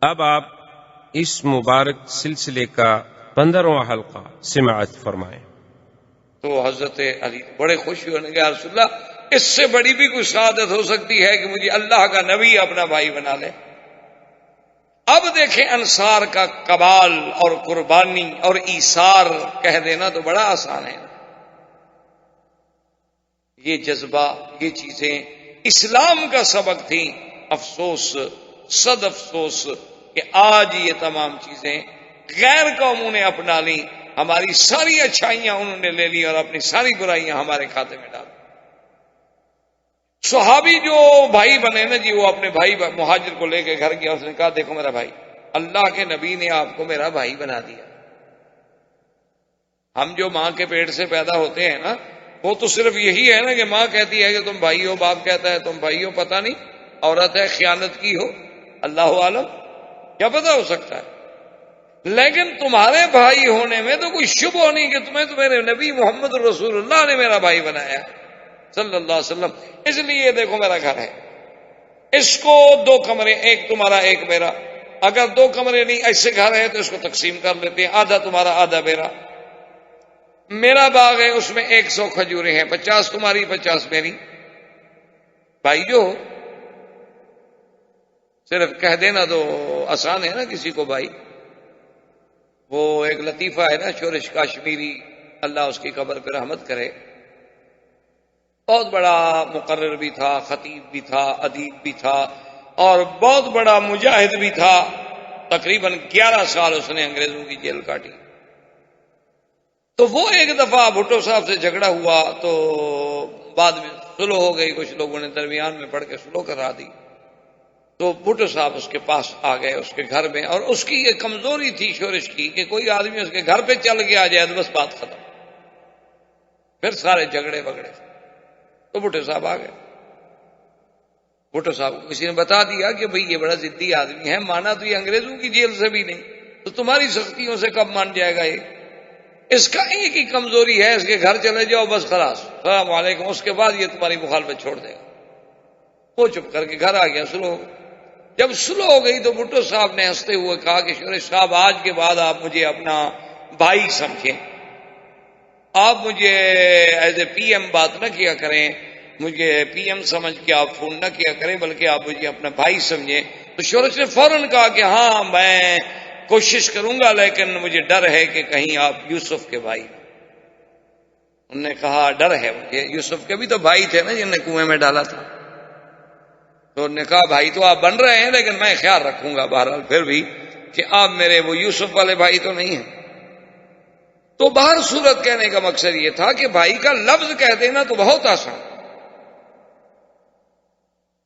اب آپ اس مبارک سلسلے کا 15واں حلقہ سماعت فرمائیں۔ تو حضرت علی بڑے خوش ہونے کے، یا رسول اللہ اس سے بڑی بھی کوئی سعادت ہو سکتی ہے کہ مجھے اللہ کا نبی اپنا بھائی بنا لے؟ اب دیکھیں انصار کا کمال اور قربانی اور ایثار کہہ دینا تو بڑا آسان ہے۔ یہ جذبہ، یہ چیزیں اسلام کا سبق تھیں۔ افسوس، صد افسوس کہ آج یہ تمام چیزیں غیر قوموں نے اپنا لی، ہماری ساری اچھائیاں انہوں نے لے لی اور اپنی ساری برائیاں ہمارے کھاتے میں ڈال۔ صحابی جو بھائی بنے نا جی، وہ اپنے بھائی مہاجر کو لے کے گھر گیا، اس نے کہا دیکھو میرا بھائی، اللہ کے نبی نے آپ کو میرا بھائی بنا دیا۔ ہم جو ماں کے پیٹ سے پیدا ہوتے ہیں نا، وہ تو صرف یہی ہے نا کہ ماں کہتی ہے کہ تم بھائی ہو، باپ کہتا ہے تم بھائی ہو، پتہ نہیں عورت ہے خیانت کی ہو، اللہ عالم، کیا پتہ ہو سکتا ہے۔ لیکن تمہارے بھائی ہونے میں تو کوئی شبہ نہیں کہ تمہیں تو میرے نبی محمد رسول اللہ نے میرا بھائی بنایا صلی اللہ علیہ وسلم۔ اس لیے دیکھو میرا گھر ہے، اس کو 2 کمرے، ایک تمہارا ایک میرا، اگر 2 کمرے نہیں ایسے گھر ہے تو اس کو تقسیم کر لیتے ہیں، آدھا تمہارا آدھا میرا۔ میرا باغ ہے، اس میں 100 کھجوریں ہیں، 50 تمہاری 50 میری۔ بھائی جو صرف کہہ دینا تو آسان ہے نا کسی کو بھائی۔ وہ ایک لطیفہ ہے نا، شورش کاشمیری، اللہ اس کی قبر پہ رحمت کرے، بہت بڑا مقرر بھی تھا، خطیب بھی تھا، ادیب بھی تھا اور بہت بڑا مجاہد بھی تھا۔ تقریباً 11 سال اس نے انگریزوں کی جیل کاٹی۔ تو وہ ایک دفعہ بھٹو صاحب سے جھگڑا ہوا تو بعد میں سلو ہو گئی، کچھ لوگوں نے درمیان میں پڑھ کے سلو کرا دی۔ تو بھٹو صاحب اس کے پاس آ گئے، اس کے گھر میں، اور اس کی یہ کمزوری تھی شورش کی کہ کوئی آدمی اس کے گھر پہ چل کے آ جائے تو بس بات ختم، پھر سارے جھگڑے بگڑے۔ تو بھٹو صاحب آ گئے، بھٹو صاحب کو کسی نے بتا دیا کہ بھئی یہ بڑا ضدی آدمی ہے، مانا تو یہ انگریزوں کی جیل سے بھی نہیں، تو تمہاری سختیوں سے کب مان جائے گا یہ؟ اس کا ایک ہی کمزوری ہے، اس کے گھر چلے جاؤ بس خلاص، السلام علیکم، اس کے بعد یہ تمہاری مخالفت چھوڑ دے گا۔ وہ چپ کر کے گھر آ گیا، سلو ہو گئی۔ جب سلو ہو گئی تو بھٹو صاحب نے ہنستے ہوئے کہا کہ شورش صاحب آج کے بعد آپ مجھے اپنا بھائی سمجھیں، آپ مجھے ایز اے پی ایم بات نہ کیا کریں، مجھے پی ایم سمجھ کے آپ فون نہ کیا کریں، بلکہ آپ مجھے اپنا بھائی سمجھیں۔ تو شورش نے فوراً کہا کہ ہاں میں کوشش کروں گا، لیکن مجھے ڈر ہے کہ کہیں آپ یوسف کے بھائی۔ انہوں نے کہا ڈر ہے مجھے، یوسف کے بھی تو بھائی تھے نا جن نے کنویں میں ڈالا تھا۔ تو انہوں نے کہا بھائی تو آپ بن رہے ہیں، لیکن میں خیال رکھوں گا بہرحال پھر بھی کہ آپ میرے وہ یوسف والے بھائی تو نہیں ہیں۔ تو باہر صورت کہنے کا مقصد یہ تھا کہ بھائی کا لفظ کہہ دینا تو بہت آسان،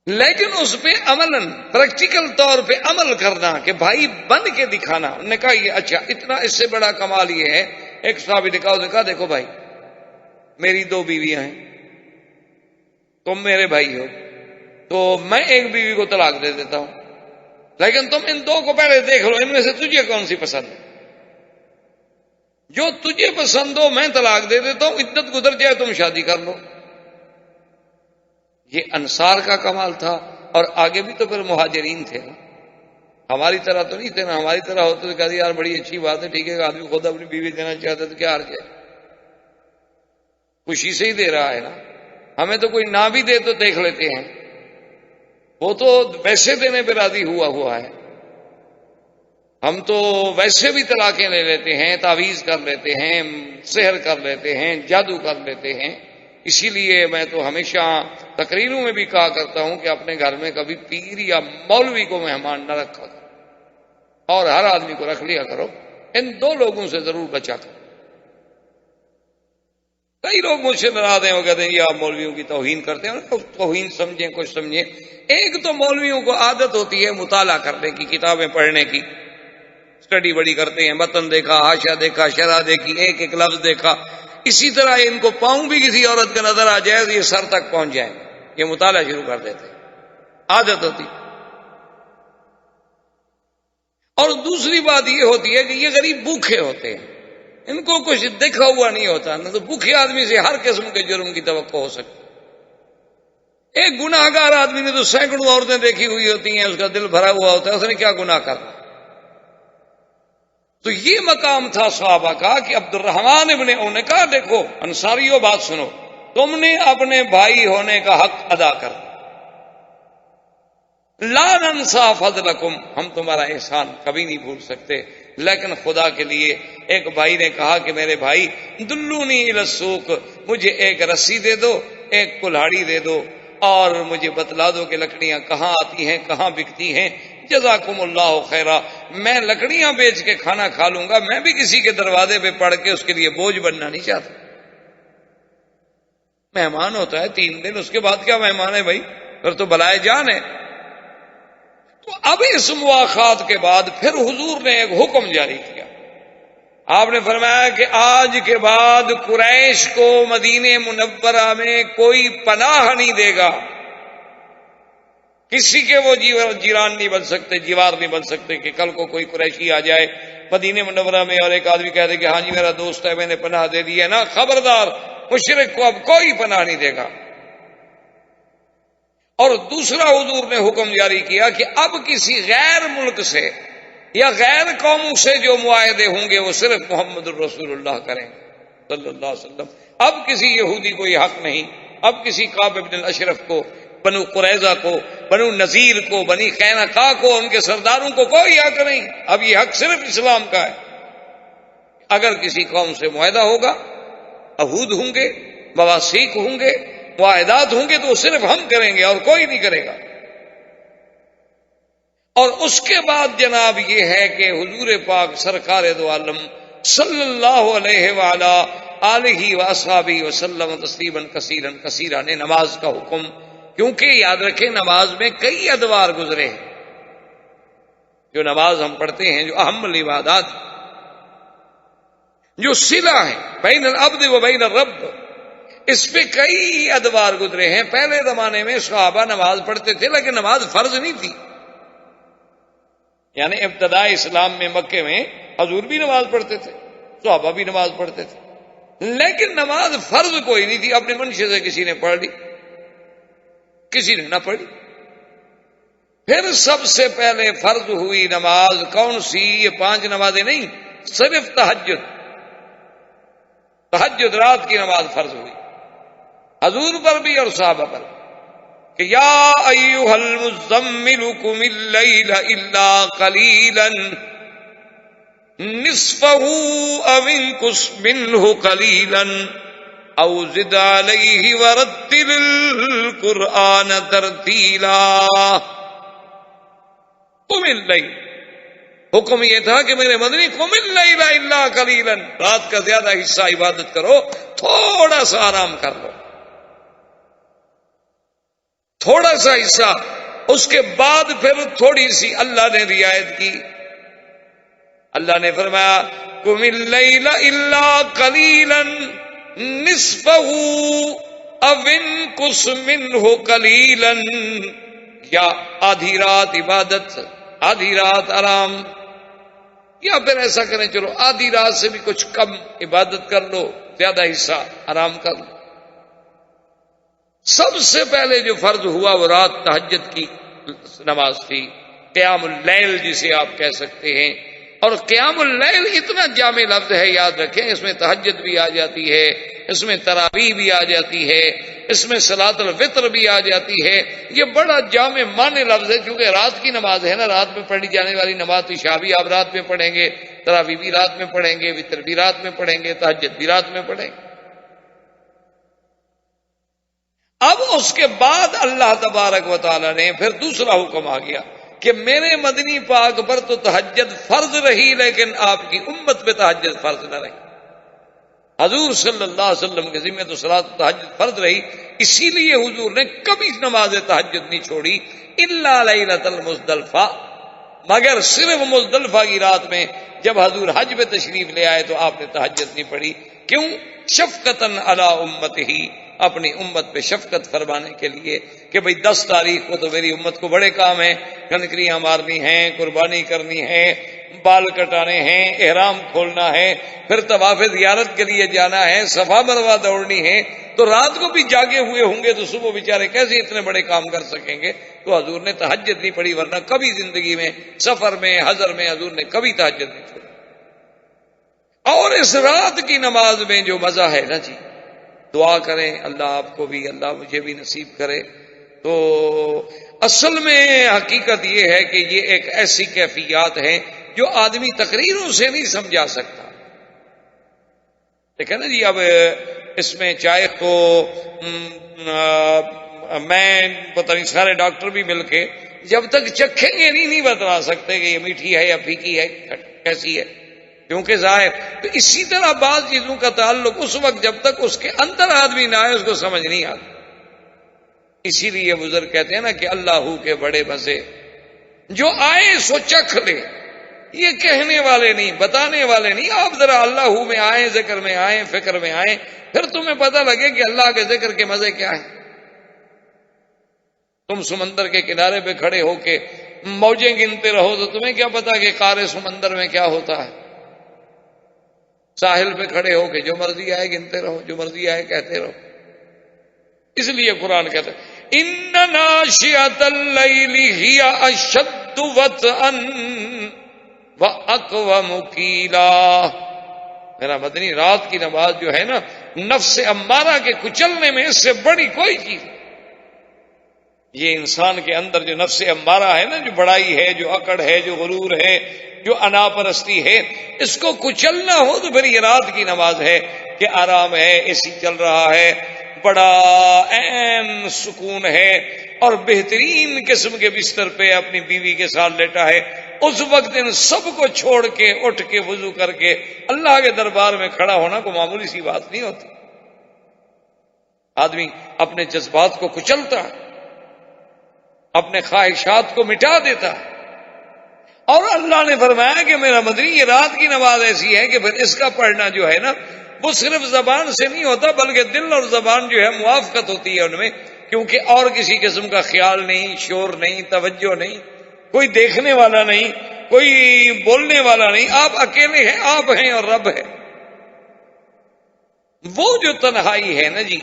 لیکن اس پہ عملاً پریکٹیکل طور پہ عمل کرنا کہ بھائی بن کے دکھانا۔ انہوں نے کہا یہ اچھا، اتنا اس سے بڑا کمال یہ ہے، ایک صحابی نے کہا دیکھو بھائی میری 2 بیویاں ہیں، تم میرے بھائی ہو، تو میں ایک بیوی کو طلاق دے دیتا ہوں، لیکن تم ان 2 کو پہلے دیکھ لو، ان میں سے تجھے کون سی پسند ہے، جو تجھے پسند ہو میں طلاق دے دیتا ہوں، عدت گزر جائے تم شادی کر لو۔ یہ انصار کا کمال تھا، اور آگے بھی تو پھر مہاجرین تھے نا، ہماری طرح تو نہیں تھے نا، ہماری طرح ہوتے تو کہتے یار بڑی اچھی بات ہے، ٹھیک ہے، آدمی خود اپنی بیوی دینا چاہتا ہے تو کیا حرج ہے، خوشی سے ہی دے رہا ہے نا، ہمیں تو کوئی نہ بھی دے تو دیکھ لیتے ہیں، وہ تو پیسے دینے پہ راضی ہوا ہے، ہم تو ویسے بھی طلاقیں لے لیتے ہیں، تعویذ کر لیتے ہیں، سحر کر لیتے ہیں، جادو کر لیتے ہیں۔ اسی لیے میں تو ہمیشہ تقریروں میں بھی کہا کرتا ہوں کہ اپنے گھر میں کبھی پیر یا مولوی کو مہمان نہ رکھا کرو، اور ہر آدمی کو رکھ لیا کرو، ان 2 لوگوں سے ضرور بچا کرو۔ کئی لوگ مجھ سے ناراض ہیں، وہ کہتے ہیں یہ آپ مولویوں کی توہین کرتے ہیں، توہین سمجھیں کچھ سمجھیں۔ ایک تو مولویوں کو عادت ہوتی ہے مطالعہ کرنے کی، کتابیں پڑھنے کی، اسٹڈی بڑی کرتے ہیں، متن دیکھا، حاشیہ دیکھا، شرح دیکھی، ایک ایک لفظ دیکھا۔ اسی طرح ان کو پاؤں بھی کسی عورت کا نظر آ جائے تو یہ سر تک پہنچ جائیں، یہ مطالعہ شروع کر دیتے، عادت ہوتی۔ اور دوسری بات یہ ہوتی ہے کہ یہ غریب بھوکے ہوتے ہیں، ان کو کچھ دیکھا ہوا نہیں ہوتا، نہ تو بھوکے آدمی سے ہر قسم کے جرم کی توقع ہو سکتی۔ ایک گناہ گار آدمی نے تو سینکڑوں عورتیں دیکھی ہوئی ہوتی ہیں، اس کا دل بھرا ہوا ہوتا ہے، اس نے کیا گناہ کرنا؟ تو یہ مقام تھا صحابہ کا کہ عبد الرحمن ابن عوف نے کہا دیکھو انصاریوں بات سنو، تم نے اپنے بھائی ہونے کا حق ادا کر، لا ننسى فضلکم، ہم تمہارا احسان کبھی نہیں بھول سکتے، لیکن خدا کے لیے ایک بھائی نے کہا کہ میرے بھائی دلونی الی السوق، مجھے ایک رسی دے دو، ایک کلہاڑی دے دو، اور مجھے بتلا دو کہ لکڑیاں کہاں آتی ہیں، کہاں بکتی ہیں، جزاکم اللہ خیرا، میں لکڑیاں بیچ کے کھانا کھا لوں گا، میں بھی کسی کے دروازے پہ پڑھ کے اس کے لیے بوجھ بننا نہیں چاہتا۔ مہمان ہوتا ہے 3 دن، اس کے بعد کیا مہمان ہے بھائی، پھر تو بلائے جان ہے۔ تو اب اس مواخات کے بعد پھر حضور نے ایک حکم جاری کیا، آپ نے فرمایا کہ آج کے بعد قریش کو مدینہ منورہ میں کوئی پناہ نہیں دے گا، کسی کے وہ جیران نہیں بن سکتے، جیوار نہیں بن سکتے، کہ کل کو کوئی قریشی آ جائے مدینہ منورہ میں اور ایک آدمی کہہ دے کہ ہاں جی میرا دوست ہے میں نے پناہ دے دی ہے نا، خبردار، مشرک کو اب کوئی پناہ نہیں دے گا۔ اور دوسرا حضور نے حکم جاری کیا کہ اب کسی غیر ملک سے یا غیر قوموں سے جو معاہدے ہوں گے وہ صرف محمد الرسول اللہ کریں صلی اللہ علیہ وسلم، اب کسی یہودی کو یہ حق نہیں، اب کسی کعب بن الاشرف کو، بنو قریظہ کو، بنو نذیر کو، بنی قینقاع کو، ان کے سرداروں کو کوئی حق نہیں، اب یہ حق صرف اسلام کا ہے۔ اگر کسی قوم سے معاہدہ ہوگا، عہود ہوں گے، مواثیق ہوں گے، معاہدات ہوں گے، تو صرف ہم کریں گے اور کوئی نہیں کرے گا۔ اور اس کے بعد جناب یہ ہے کہ حضور پاک سرکار دو عالم صلی اللہ علیہ وآلہ آلہ وصحبہ وسلم تسلیما کثیرا کثیرا نے نماز کا حکم، کیونکہ یاد رکھیں نماز میں کئی ادوار گزرے ہیں، جو نماز ہم پڑھتے ہیں، جو اہم العبادات، جو صلہ ہے بین العبد و بین الرب، اس پہ کئی ادوار گزرے ہیں۔ پہلے زمانے میں صحابہ نماز پڑھتے تھے لیکن نماز فرض نہیں تھی، یعنی ابتدائی اسلام میں مکے میں حضور بھی نماز پڑھتے تھے، صحابہ بھی نماز پڑھتے تھے، لیکن نماز فرض کوئی نہیں تھی، اپنے منشے سے کسی نے پڑھ لی، کسی نے نہ پڑھی۔ پھر سب سے پہلے فرض ہوئی نماز کون سی؟ یہ 5 نمازیں نہیں، صرف تہجد، تہجد رات کی نماز فرض ہوئی حضور پر بھی اور صحابہ پر، کہ یا ایھا المزمل قم اللیل الا قلیلا نصفہ او انقص منہ قلیلا او زد علیہ ورتل القرآن ترتیلا۔ قم اللیل، حکم یہ تھا کہ میرے مدنی قم اللیل الا قلیلا، رات کا زیادہ حصہ عبادت کرو، تھوڑا سا آرام کر لو، تھوڑا سا حصہ۔ اس کے بعد پھر تھوڑی سی اللہ نے رعایت کی، اللہ نے فرمایا قم اللیل الا قلیلا نصفہ او انقص منہ قلیلا، یا آدھی رات عبادت، آدھی رات آرام، یا پھر ایسا کریں چلو آدھی رات سے بھی کچھ کم عبادت کر لو، زیادہ حصہ آرام کر لو۔ سب سے پہلے جو فرض ہوا وہ رات تہجد کی نماز تھی، قیام اللیل جسے آپ کہہ سکتے ہیں۔ اور قیام اللیل اتنا جامع لفظ ہے، یاد رکھیں، اس میں تہجد بھی آ جاتی ہے، اس میں تراویح بھی آ جاتی ہے، اس میں صلاۃ الفطر بھی آ جاتی ہے، یہ بڑا جامع معنی لفظ ہے، کیونکہ رات کی نماز ہے نا، رات میں پڑھی جانے والی نماز، عشاء بھی آپ رات میں پڑھیں گے، تراویح بھی رات میں پڑھیں گے، وطر بھی رات میں پڑھیں گے، تہجد بھی رات میں پڑھیں گے۔ اب اس کے بعد اللہ تبارک و تعالی نے پھر دوسرا حکم آ گیا کہ میرے مدنی پاک پر تو تہجد فرض رہی، لیکن آپ کی امت پہ تہجد فرض نہ رہی۔ حضور صلی اللہ علیہ وسلم کے ذمہ تو صلاۃ تہجد فرض رہی، اسی لیے حضور نے کبھی نماز تہجد نہیں چھوڑی، الا لیلۃ المزدلفہ، مگر صرف مزدلفہ کی رات میں جب حضور حج پہ تشریف لے آئے تو آپ نے تہجد نہیں پڑھی۔ کیوں؟ شفقتاً علی امتہ، اپنی امت پہ شفقت فرمانے کے لیے کہ بھئی 10 تاریخ کو تو میری امت کو بڑے کام ہیں، کنکریاں مارنی ہیں، قربانی کرنی ہے، بال کٹانے ہیں، احرام کھولنا ہے، پھر طواف زیارت کے لیے جانا ہے، صفا مروہ دوڑنی ہے، تو رات کو بھی جاگے ہوئے ہوں گے تو صبح بیچارے کیسے اتنے بڑے کام کر سکیں گے؟ تو حضور نے تہجد نہیں پڑھی، ورنہ کبھی زندگی میں سفر میں حضر میں حضور نے کبھی تہجد نہیں پڑھی۔ اور اس رات کی نماز میں جو مزہ ہے نا جی، دعا کریں اللہ آپ کو بھی، اللہ مجھے بھی نصیب کرے۔ تو اصل میں حقیقت یہ ہے کہ یہ ایک ایسی کیفیات ہیں جو آدمی تقریروں سے نہیں سمجھا سکتا۔ دیکھیں نا جی، اب اس میں چاہے تو میں پتہ نہیں سارے ڈاکٹر بھی مل کے جب تک چکھیں گے نہیں بتا سکتے کہ یہ میٹھی ہے یا پھیکی ہے، کیسی ہے، کیونکہ ظاہر۔ تو اسی طرح بعض چیزوں کا تعلق اس وقت جب تک اس کے اندر آدمی نہ آئے اس کو سمجھ نہیں آتی۔ اسی لیے بزرگ کہتے ہیں نا کہ اللہ کے بڑے مزے، جو آئے سو چکھ لے، یہ کہنے والے نہیں، بتانے والے نہیں۔ آپ ذرا اللہ میں آئیں، ذکر میں آئیں، فکر میں آئیں، پھر تمہیں پتہ لگے کہ اللہ کے ذکر کے مزے کیا ہیں۔ تم سمندر کے کنارے پہ کھڑے ہو کے موجیں گنتے رہو تو تمہیں کیا پتا کہ قعر سمندر میں کیا ہوتا ہے؟ ساحل پہ کھڑے ہو کے جو مرضی آئے گنتے رہو، جو مرضی آئے کہتے رہو۔ اس لیے قرآن کہتا ہے ان ناشئۃ اللیل ہی اشد وطئا واقوم قیلا۔ میرا مدنی، رات کی نماز جو ہے نا، نفس امارہ کے کچلنے میں اس سے بڑی کوئی چیز نہیں۔ یہ انسان کے اندر جو نفس امارہ ہے نا، جو بڑائی ہے، جو اکڑ ہے، جو غرور ہے، جو انا پرستی ہے، اس کو کچلنا ہو تو پھر یہ رات کی نماز ہے کہ آرام ہے، اے سی چل رہا ہے، بڑا عین سکون ہے، اور بہترین قسم کے بستر پہ اپنی بیوی کے ساتھ لیٹا ہے۔ اس وقت ان سب کو چھوڑ کے اٹھ کے وضو کر کے اللہ کے دربار میں کھڑا ہونا کوئی معمولی سی بات نہیں ہوتی۔ آدمی اپنے جذبات کو کچلتا ہے، اپنے خواہشات کو مٹا دیتا ہے، اور اللہ نے فرمایا کہ میرا مدنی، یہ رات کی نماز ایسی ہے کہ پھر اس کا پڑھنا جو ہے نا، وہ صرف زبان سے نہیں ہوتا بلکہ دل اور زبان جو ہے موافقت ہوتی ہے ان میں، کیونکہ اور کسی قسم کا خیال نہیں، شور نہیں، توجہ نہیں، کوئی دیکھنے والا نہیں، کوئی بولنے والا نہیں، آپ اکیلے ہیں، آپ ہیں اور رب ہے۔ وہ جو تنہائی ہے نا جی،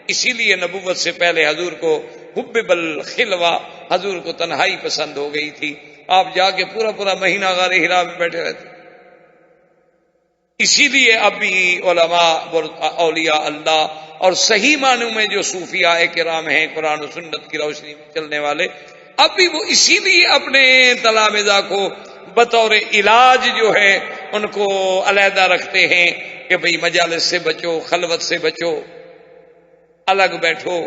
اسی لیے نبوت سے پہلے حضور کو حبب الخلوہ، حضور کو تنہائی پسند ہو گئی تھی۔ آپ جا کے پورا مہینہ غار حرا میں بیٹھے رہتے۔ اسی لیے اب بھی علماء اولیاء اللہ اور صحیح معنوں میں جو صوفیاء کرام ہیں، قرآن و سنت کی روشنی میں چلنے والے، اب بھی وہ اسی لیے اپنے تلامذہ کو بطور علاج جو ہے ان کو علیحدہ رکھتے ہیں کہ بھئی مجالس سے بچو، خلوت سے بچو، الگ بیٹھو،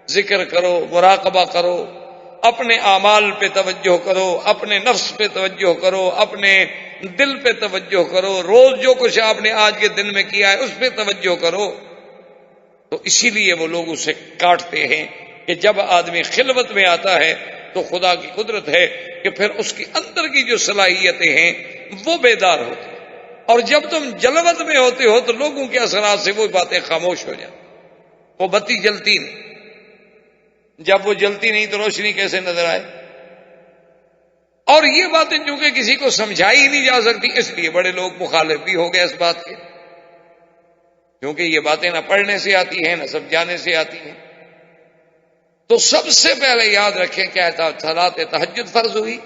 ذکر کرو، مراقبہ کرو، اپنے اعمال پہ توجہ کرو، اپنے نفس پہ توجہ کرو، اپنے دل پہ توجہ کرو، روز جو کچھ آپ نے آج کے دن میں کیا ہے اس پہ توجہ کرو۔ تو اسی لیے وہ لوگ اسے کاٹتے ہیں کہ جب آدمی خلوت میں آتا ہے تو خدا کی قدرت ہے کہ پھر اس کے اندر کی جو صلاحیتیں ہیں وہ بیدار ہوتی ہیں، اور جب تم جلوت میں ہوتے ہو تو لوگوں کے اثرات سے وہ باتیں خاموش ہو جاتی، وہ بتی جلتی نہیں۔ جب وہ جلتی نہیں تو روشنی کیسے نظر آئے؟ اور یہ باتیں چونکہ کسی کو سمجھائی نہیں جا سکتی، اس لیے بڑے لوگ مخالف بھی ہو گئے اس بات کے، کیونکہ یہ باتیں نہ پڑھنے سے آتی ہیں نہ سمجھانے سے آتی ہیں۔ تو سب سے پہلے یاد رکھیں کیا تھا، صلاۃ تہجد فرض ہوئی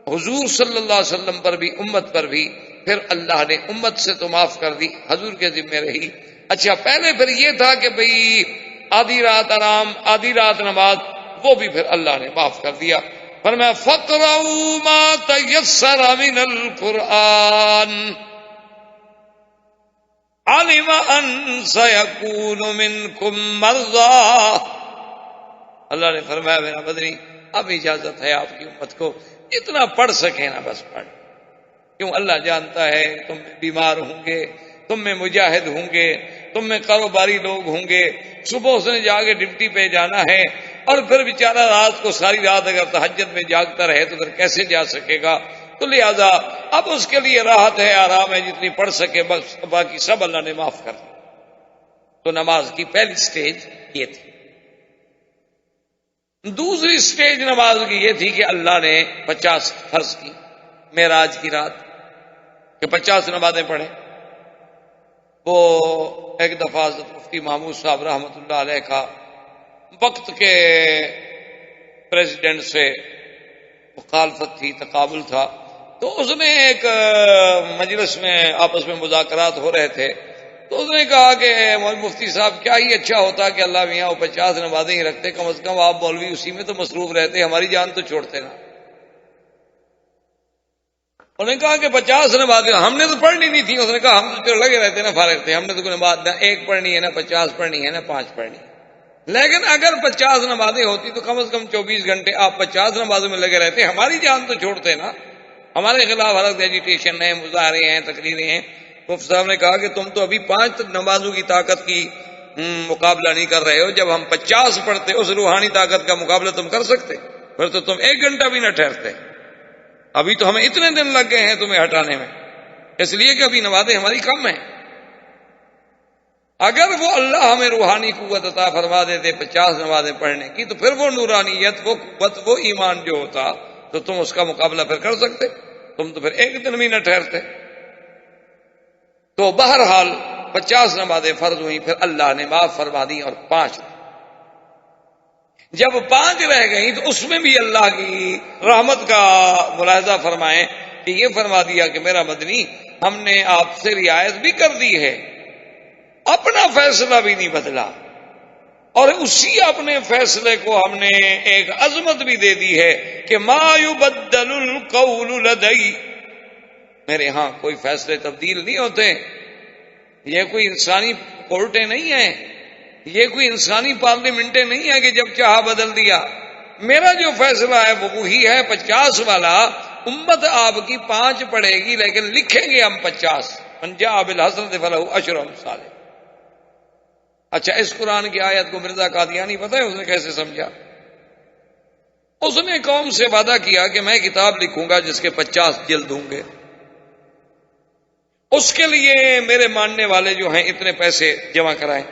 حضور صلی اللہ علیہ وسلم پر بھی، امت پر بھی، پھر اللہ نے امت سے تو معاف کر دی، حضور کے ذمہ رہی۔ اچھا، پہلے پھر یہ تھا کہ بھئی آدھی رات آرام، آدھی رات نماز، وہ بھی پھر اللہ نے معاف کر دیا۔ فرمایا فَقْرَؤُوا مَا تَيَسَّرَ مِنَ الْقُرْآنِ عَلِمَ أَن سَيَكُونُ مِنْكُمْ مَرْضَىٰ۔ اللہ نے فرمایا میرا مدنی، اب اجازت ہے آپ کی امت کو جتنا پڑھ سکے نا بس پڑھ، کیوں اللہ جانتا ہے تم بیمار ہوں گے، تم میں مجاہد ہوں گے، تم میں کاروباری لوگ ہوں گے، صبح سے جا کے ڈیوٹی پہ جانا ہے، اور پھر بیچارہ رات کو ساری رات اگر تہجد میں جاگتا رہے تو پھر کیسے جا سکے گا؟ تو لہذا اب اس کے لیے راحت ہے، آرام ہے، جتنی پڑھ سکے، بس باقی سب اللہ نے معاف کر دیا۔ تو نماز کی پہلی سٹیج یہ تھی۔ دوسری سٹیج نماز کی یہ تھی کہ اللہ نے 50 فرض کی، معراج کی رات کہ 50 نمازیں پڑھیں. وہ ایک دفعہ حضرت مفتی محمود صاحب رحمۃ اللہ علیہ کا وقت کے پریزیڈنٹ سے مخالفت تھی، تقابل تھا، تو اس نے ایک مجلس میں آپس میں مذاکرات ہو رہے تھے، تو اس نے کہا کہ مفتی صاحب کیا ہی اچھا ہوتا کہ اللہ میاں وہ 50 نمازیں ہی رکھتے، کم از کم آپ مولوی اسی میں تو مصروف رہتے، ہماری جان تو چھوڑتے نا. انہوں نے کہا کہ 50 نمازیں ہم نے تو پڑھنی نہیں تھی. اس نے کہا ہم تو لگے رہتے نا، فارغ تھے، ہم نے تو کوئی نماز نہ 1 پڑھنی ہے نہ 50 پڑھنی ہے نہ 5 پڑھنی ہے. لیکن اگر 50 نمازیں ہوتی تو کم از کم 24 گھنٹے آپ 50 نمازوں میں لگے رہتے، ہماری جان تو چھوڑتے نا. ہمارے خلاف الگ ایجیٹیشن ہے، مظاہرے ہیں، تقریریں ہیں. مفتی صاحب نے کہا کہ تم تو ابھی 5 نمازوں کی طاقت کی مقابلہ نہیں کر رہے ہو، جب ہم 50 پڑھتے اس روحانی طاقت کا مقابلہ تم کر سکتے؟ پھر تو تم 1 گھنٹہ بھی نہ ٹھہرتے. ابھی تو ہمیں اتنے دن لگ گئے ہیں تمہیں ہٹانے میں، اس لیے کہ ابھی نمازیں ہماری کم ہیں. اگر وہ اللہ ہمیں روحانی قوت عطا فرما دیتے 50 نمازیں پڑھنے کی، تو پھر وہ نورانیت، وہ قوت، وہ ایمان جو ہوتا تو تم اس کا مقابلہ پھر کر سکتے. تم تو پھر 1 دن بھی نہ ٹھہرتے. تو بہرحال 50 نمازیں فرض ہوئیں، پھر اللہ نے معاف فرما دی اور 5. جب 5 رہ گئیں تو اس میں بھی اللہ کی رحمت کا ملاحظہ فرمائیں کہ یہ فرما دیا کہ میرا مدنی، ہم نے آپ سے رعایت بھی کر دی ہے، اپنا فیصلہ بھی نہیں بدلا، اور اسی اپنے فیصلے کو ہم نے ایک عظمت بھی دے دی ہے کہ ما یبدل القول لدی، میرے ہاں کوئی فیصلے تبدیل نہیں ہوتے. یہ کوئی انسانی کورٹیں نہیں ہیں، یہ کوئی انسانی پارلیمنٹیں نہیں ہیں کہ جب چاہا بدل دیا. میرا جو فیصلہ ہے وہ وہی ہے 50 والا. امت آپ کی 5 پڑھے گی لیکن لکھیں گے ہم 50. من جاء بالحسنۃ فلہ 10 امثالها. اچھا، اس قرآن کی آیت کو مرزا قادیانی پتہ ہے اس نے کیسے سمجھا؟ اس نے قوم سے وعدہ کیا کہ میں کتاب لکھوں گا جس کے 50 جلد ہوں گے، اس کے لیے میرے ماننے والے جو ہیں اتنے پیسے جمع کرائیں.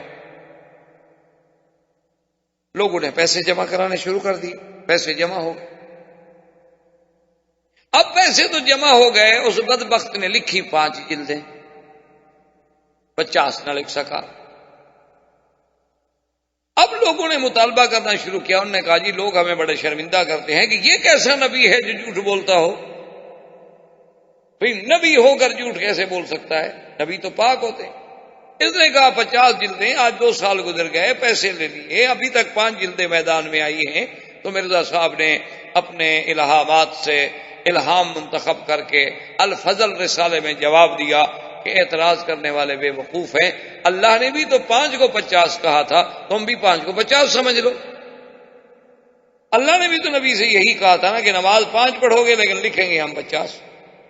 لوگوں نے پیسے جمع کرانے شروع کر دیے، پیسے جمع ہو گئے. اب پیسے تو جمع ہو گئے، اس بدبخت نے لکھی 5 جلدیں، 50 نہ لکھ سکا. اب لوگوں نے مطالبہ کرنا شروع کیا. انہوں نے کہا جی لوگ ہمیں بڑے شرمندہ کرتے ہیں کہ یہ کیسا نبی ہے جو جھوٹ بولتا ہو. بھئی نبی ہو کر جھوٹ کیسے بول سکتا ہے؟ نبی تو پاک ہوتے ہیں. اس نے کہا 50 جلدیں، آج 2 سال گزر گئے، پیسے لے لیے، ابھی تک 5 جلدیں میدان میں آئی ہیں. تو مرزا صاحب نے اپنے الہامات سے الہام منتخب کر کے الفضل رسالے میں جواب دیا کہ اعتراض کرنے والے بے وقوف ہیں. اللہ نے بھی تو 5 کو 50 کہا تھا، تم بھی 5 کو 50 سمجھ لو. اللہ نے بھی تو نبی سے یہی کہا تھا نا کہ نماز 5 پڑھو گے لیکن لکھیں گے ہم 50.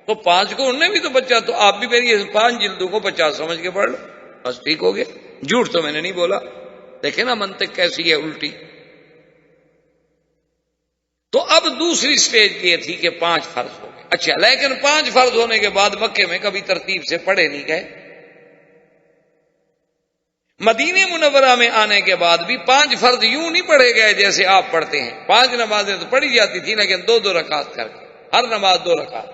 تو 5 کو انہوں نے بھی تو 50، تو آپ بھی میری 5 جلدوں کو 50 سمجھ کے پڑھ لو، بس ٹھیک ہو گیا. جھوٹ تو میں نے نہیں بولا. دیکھیں نا منطق کیسی ہے الٹی. تو اب دوسری سٹیج یہ تھی کہ 5 فرض ہو گئے. اچھا، لیکن 5 فرض ہونے کے بعد مکے میں کبھی ترتیب سے پڑھے نہیں گئے. مدینہ منورہ میں آنے کے بعد بھی 5 فرض یوں نہیں پڑھے گئے جیسے آپ پڑھتے ہیں. 5 نمازیں تو پڑھی جاتی تھی لیکن 2 رکعت کر کے، ہر نماز 2 رکعت،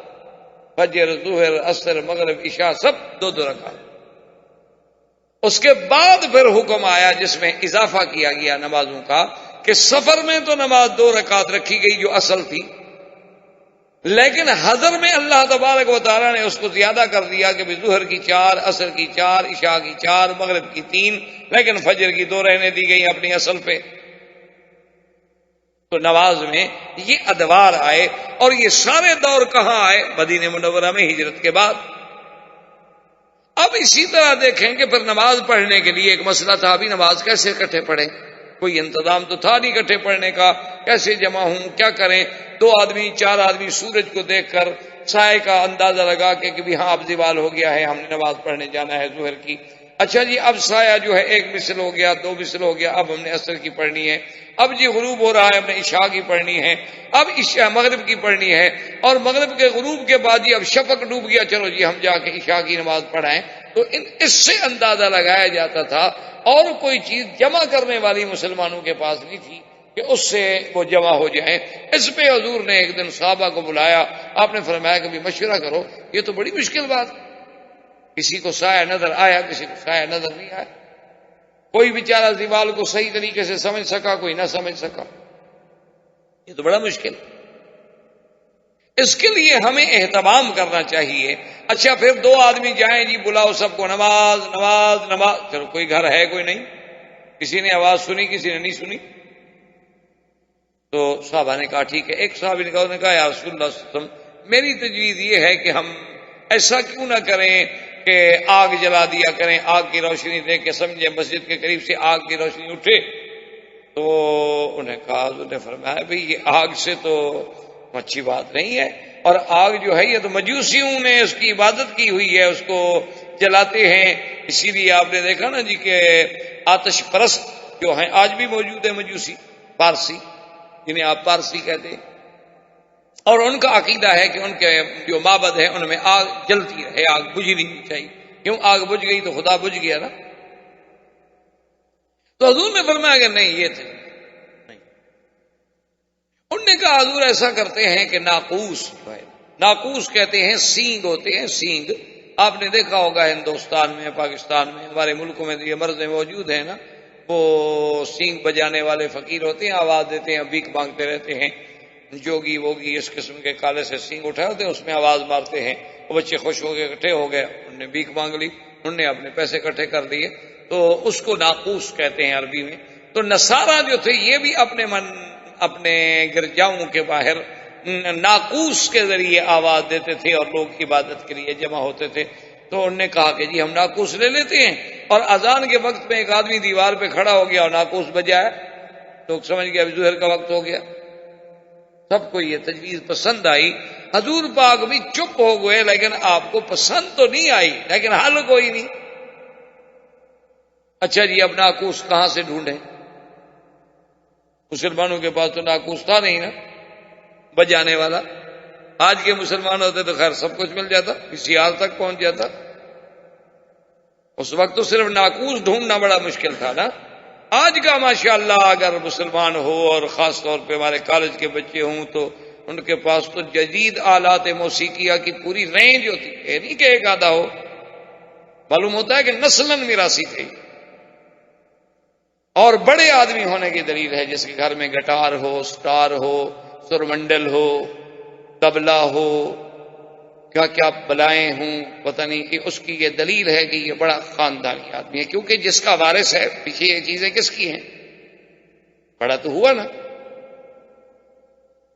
فجر، ظہر، عصر، مغرب، عشاء سب 2 رکعت. اس کے بعد پھر حکم آیا جس میں اضافہ کیا گیا نمازوں کا کہ سفر میں تو نماز 2 رکعت رکھی گئی جو اصل تھی، لیکن حضر میں اللہ تبارک و تعالیٰ نے اس کو زیادہ کر دیا کہ ظہر کی 4، عصر کی 4، عشاء کی 4، مغرب کی 3، لیکن فجر کی 2 رہنے دی گئی اپنی اصل پہ. تو نماز میں یہ ادوار آئے، اور یہ سارے دور کہاں آئے؟ مدینہ منورہ میں ہجرت کے بعد. اب اسی طرح دیکھیں کہ پھر نماز پڑھنے کے لیے ایک مسئلہ تھا، ابھی نماز کیسے اکٹھے پڑھیں؟ کوئی انتظام تو تھا نہیں اکٹھے پڑھنے کا. کیسے جمع ہوں، کیا کریں؟ 2 آدمی 4 آدمی سورج کو دیکھ کر سائے کا اندازہ لگا کہ بھی ہاں اب زوال ہو گیا ہے، ہم نے نماز پڑھنے جانا ہے ظہر کی. اچھا جی، اب سایہ جو ہے 1 مثل ہو گیا، 2 مثل ہو گیا، اب ہم نے عصر کی پڑھنی ہے. اب جی غروب ہو رہا ہے، ہم نے عشاء کی پڑھنی ہے. اب عشاء مغرب کی پڑھنی ہے، اور مغرب کے غروب کے بعد جی اب شفق ڈوب گیا، چلو جی ہم جا کے عشاء کی نماز پڑھائیں. تو اس سے اندازہ لگایا جاتا تھا، اور کوئی چیز جمع کرنے والی مسلمانوں کے پاس نہیں تھی کہ اس سے وہ جمع ہو جائیں۔ اس پہ حضور نے ایک دن صحابہ کو بلایا، آپ نے فرمایا کہ بھی مشورہ کرو، یہ تو بڑی مشکل بات، کسی کو سایہ نظر آیا، کسی کو سایہ نظر نہیں آیا، کوئی بیچارہ دیوال کو صحیح طریقے سے سمجھ سکا، کوئی نہ سمجھ سکا، یہ تو بڑا مشکل۔ اس کے لیے ہمیں اہتمام کرنا چاہیے۔ اچھا پھر دو آدمی جائیں جی بلاؤ سب کو، نماز نماز نماز، چلو کوئی گھر ہے کوئی نہیں، کسی نے آواز سنی کسی نے نہیں سنی، تو صحابہ نے کہا ٹھیک ہے۔ ایک صحابی نے کہا یا رسول اللہ صلی اللہ علیہ وسلم، میری تجویز یہ ہے کہ ہم ایسا کیوں نہ کریں کہ آگ جلا دیا کریں، آگ کی روشنی دے کے سمجھے مسجد کے قریب سے آگ کی روشنی اٹھے۔ تو انہیں کہا، حضور نے فرمایا بھئی یہ آگ سے تو اچھی بات نہیں ہے، اور آگ جو ہے یہ تو مجوسیوں نے اس کی عبادت کی ہوئی ہے، اس کو جلاتے ہیں، اسی لیے آپ نے دیکھا نا جی کہ آتش پرست جو ہیں آج بھی موجود ہے، مجوسی پارسی جنہیں آپ پارسی کہتے ہیں، اور ان کا عقیدہ ہے کہ ان کے جو معبد ہے ان میں آگ جلتی رہے، آگ بجھنی نہیں چاہیے، کیوں آگ بجھ گئی تو خدا بجھ گیا نا۔ تو حضور نے فرمایا کہ نہیں یہ تھے نہیں، انہوں نے کہا حضور ایسا کرتے ہیں کہ ناقوس جو ہے، ناقوس کہتے ہیں سینگ ہوتے ہیں، سینگ آپ نے دیکھا ہوگا ہندوستان میں پاکستان میں ہمارے ملکوں میں یہ مرضیں موجود ہیں نا، وہ سینگ بجانے والے فقیر ہوتے ہیں، آواز دیتے ہیں، بھیک مانگتے رہتے ہیں، جوگی ووگی اس قسم کے کالے سے سینگ اٹھائے ہوتے ہیں، اس میں آواز مارتے ہیں، وہ بچے خوش ہو گئے اکٹھے ہو گئے، انہوں نے بھیک مانگ لی، انہوں نے اپنے پیسے اکٹھے کر دیے، تو اس کو ناقوس کہتے ہیں عربی میں۔ تو نصارہ جو تھے یہ بھی اپنے گرجاؤں کے باہر ناقوس کے ذریعے آواز دیتے تھے اور لوگ عبادت کے لیے جمع ہوتے تھے۔ تو انہوں نے کہا کہ جی ہم ناقوس لے لیتے ہیں، اور اذان کے وقت میں ایک آدمی دیوار پہ کھڑا ہو گیا اور ناقوس بجایا، لوگ سمجھ گیا ابھی ظہر کا وقت ہو گیا۔ سب کو یہ تجویز پسند آئی، حضور پاک بھی چپ ہو گئے، لیکن آپ کو پسند تو نہیں آئی، لیکن حل کوئی نہیں۔ اچھا جی اب ناقوس کہاں سے ڈھونڈیں؟ مسلمانوں کے پاس تو ناقوس تھا نہیں نا بجانے والا، آج کے مسلمان ہوتے تو خیر سب کچھ مل جاتا، کسی حال تک پہنچ جاتا، اس وقت تو صرف ناقوس ڈھونڈنا بڑا مشکل تھا نا۔ آج کا ماشاءاللہ اگر مسلمان ہو، اور خاص طور پہ ہمارے کالج کے بچے ہوں، تو ان کے پاس تو جدید آلات موسیقیہ کی پوری رینج ہوتی ہے، نہیں کہ ایک آدھا ہو، معلوم ہوتا ہے کہ نسلاً میراثی تھے، اور بڑے آدمی ہونے کی دلیل ہے، جس کے گھر میں گٹار ہو، سٹار ہو، سرمنڈل ہو، طبلہ ہو، کیا کیا بلائیں ہوں، پتہ نہیں، کہ اس کی یہ دلیل ہے کہ یہ بڑا خاندانی آدمی ہے، کیونکہ جس کا وارث ہے پیچھے یہ چیزیں کس کی ہیں، بڑا تو ہوا نا۔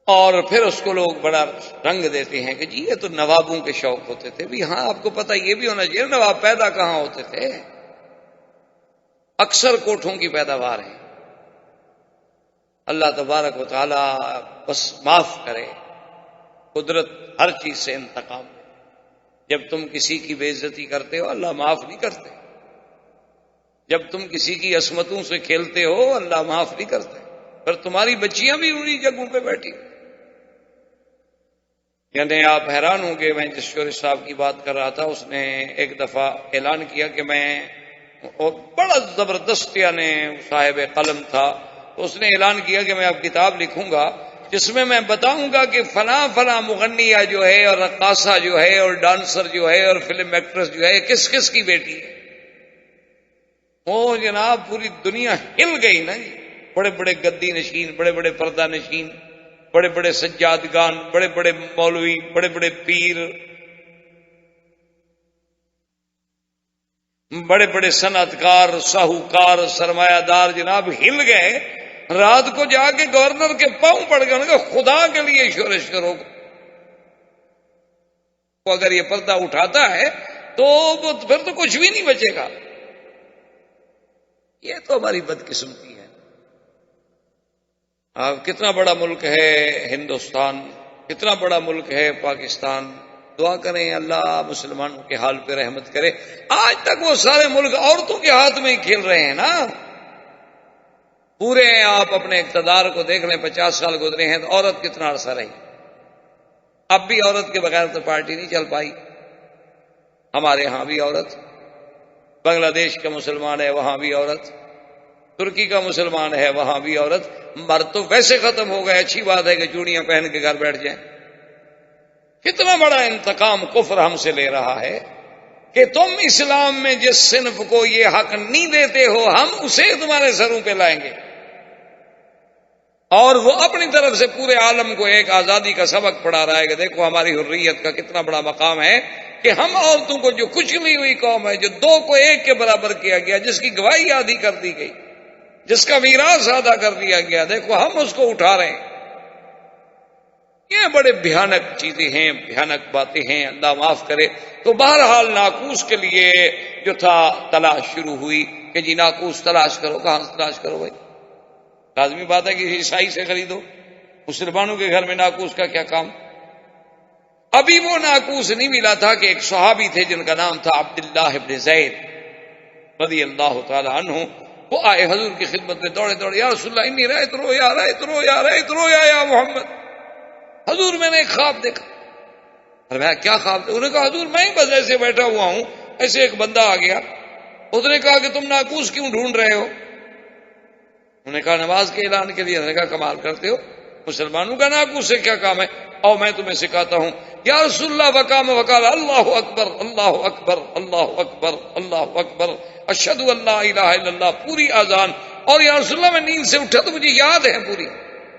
اور پھر اس کو لوگ بڑا رنگ دیتے ہیں کہ جی یہ تو نوابوں کے شوق ہوتے تھے، بھی ہاں آپ کو پتہ یہ بھی ہونا چاہیے نواب پیدا کہاں ہوتے تھے، اکثر کوٹھوں کی پیداوار ہے۔ اللہ تبارک و تعالی بس معاف کرے، قدرت ہر چیز سے انتقام ہے۔ جب تم کسی کی بے عزتی کرتے ہو اللہ معاف نہیں کرتے، جب تم کسی کی عصمتوں سے کھیلتے ہو اللہ معاف نہیں کرتے، پر تمہاری بچیاں بھی انہی جگہوں پہ بیٹھی۔ یعنی آپ حیران ہوں گے، میں جس شورش صاحب کی بات کر رہا تھا، اس نے ایک دفعہ اعلان کیا کہ میں، اور بڑا زبردست یعنی صاحب قلم تھا، تو اس نے اعلان کیا کہ میں اب کتاب لکھوں گا جس میں میں بتاؤں گا کہ فلاں فلاں مغنیہ جو ہے، اور رقاصہ جو ہے، اور ڈانسر جو ہے، اور فلم ایکٹریس جو ہے، کس کس کی بیٹی ہے۔ وہ جناب پوری دنیا ہل گئی نا، بڑے بڑے گدی نشین، بڑے بڑے پردہ نشین، بڑے بڑے سجادگان، بڑے بڑے مولوی، بڑے بڑے پیر، بڑے بڑے صنعت کار، ساہوکار، سرمایہ دار جناب ہل گئے۔ رات کو جا کے گورنر کے پاؤں پڑ گئے، انہوں نے کہا خدا کے لیے شورش کرو، اگر یہ پردہ اٹھاتا ہے تو پھر تو کچھ بھی نہیں بچے گا۔ یہ تو ہماری بدقسمتی ہے۔ اب کتنا بڑا ملک ہے ہندوستان، کتنا بڑا ملک ہے پاکستان، دعا کریں اللہ مسلمانوں کے حال پہ رحمت کرے۔ آج تک وہ سارے ملک عورتوں کے ہاتھ میں ہی کھیل رہے ہیں نا، پورے آپ اپنے اقتدار کو دیکھ لیں، 50 سال گزرے ہیں تو عورت کتنا عرصہ رہی، اب بھی عورت کے بغیر تو پارٹی نہیں چل پائی۔ ہمارے ہاں بھی عورت، بنگلہ دیش کا مسلمان ہے وہاں بھی عورت، ترکی کا مسلمان ہے وہاں بھی عورت، مرد تو ویسے ختم ہو گئے، اچھی بات ہے کہ چوڑیاں پہن کے گھر بیٹھ جائیں۔ کتنا بڑا انتقام کفر ہم سے لے رہا ہے کہ تم اسلام میں جس صنف کو یہ حق نہیں دیتے ہو ہم اسے تمہارے سروں پہ لائیں گے، اور وہ اپنی طرف سے پورے عالم کو ایک آزادی کا سبق پڑھا رہا ہے کہ دیکھو ہماری حریت کا کتنا بڑا مقام ہے کہ ہم عورتوں کو، جو کچلی ہوئی قوم ہے، جو 2 کو 1 کے برابر کیا گیا، جس کی گواہی آدھی کر دی گئی، جس کا میراث آدھا کر دیا گیا، دیکھو ہم اس کو اٹھا رہے ہیں۔ یہ بڑے بھیانک چیزیں ہیں، بھیانک باتیں ہیں، اللہ معاف کرے۔ تو بہرحال ناقوس کے لیے جو تھا تلاش شروع ہوئی کہ جی ناقوس تلاش کرو، کہاں سے تلاش کرو بھائی؟ لازمی بات ہے کہ عیسائی سے خریدو، مسلمانوں کے گھر میں ناقوس کا کیا کام؟ ابھی وہ ناقوس نہیں ملا تھا کہ ایک صحابی تھے جن کا نام تھا عبداللہ ابن زید رضی اللہ تعالی عنہ، وہ آئے حضور کی خدمت میں دوڑے دوڑے، یا رسول اللہ انی رأیت رؤیا رأیت رؤیا رأیت رؤیا یا محمد، حضور میں نے ایک خواب دیکھا۔ فرمایا کیا خواب دیکھا؟ انہوں نے کہا حضور میں ہی بس ایسے بیٹھا ہوا ہوں، ایسے ایک بندہ آ گیا، اس نے کہا کہ تم ناقوس کیوں ڈھونڈ رہے ہو؟ انہوں نے کہا نماز کے اعلان کے لیے۔ انہوں نے کہا کمال کرتے ہو، مسلمانوں کا ناقوس سے کیا کام ہے؟ اور میں تمہیں سکھاتا ہوں۔ یا رسول اللہ وقام وقال اللہ اکبر اللہ اکبر اللہ اکبر اللہ اکبر اشہد ان لا الہ الا اللہ، پوری اذان۔ اور یا رسول اللہ میں نیند سے اٹھا تو مجھے یاد ہے پوری،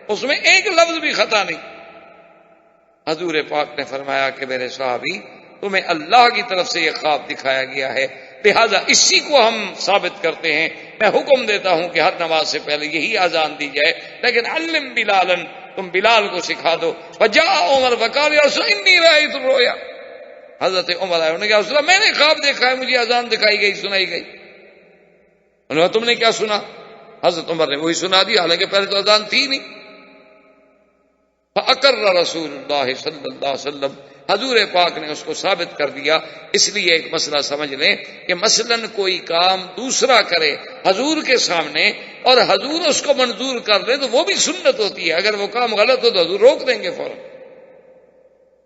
اس میں ایک لفظ بھی خطا نہیں۔ حضور پاک نے فرمایا کہ میرے صحابی تمہیں اللہ کی طرف سے یہ خواب دکھایا گیا ہے، لہذا اسی کو ہم ثابت کرتے ہیں۔ میں حکم دیتا ہوں کہ ہر نماز سے پہلے یہی اذان دی جائے، لیکن علم بلالا، تم بلال کو سکھا دو۔ وجاء عمر وقال یا رسول انی رأیت الرؤیا، حضرت عمر آئے، انہوں نے کہا رسول اللہ میں نے خواب دیکھا ہے، مجھے اذان دکھائی گئی، سنائی گئی۔ انہوں نے کہا تم نے کیا سنا؟ حضرت عمر نے وہی سنا دیا، حالانکہ پہلے تو اذان تھی نہیں۔ فأقر رسول اللہ صلی اللہ علیہ وسلم، حضور پاک نے اس کو ثابت کر دیا۔ اس لیے ایک مسئلہ سمجھ لیں کہ مثلاً کوئی کام دوسرا کرے حضور کے سامنے اور حضور اس کو منظور کر دے تو وہ بھی سنت ہوتی ہے، اگر وہ کام غلط ہو تو حضور روک دیں گے فوراً۔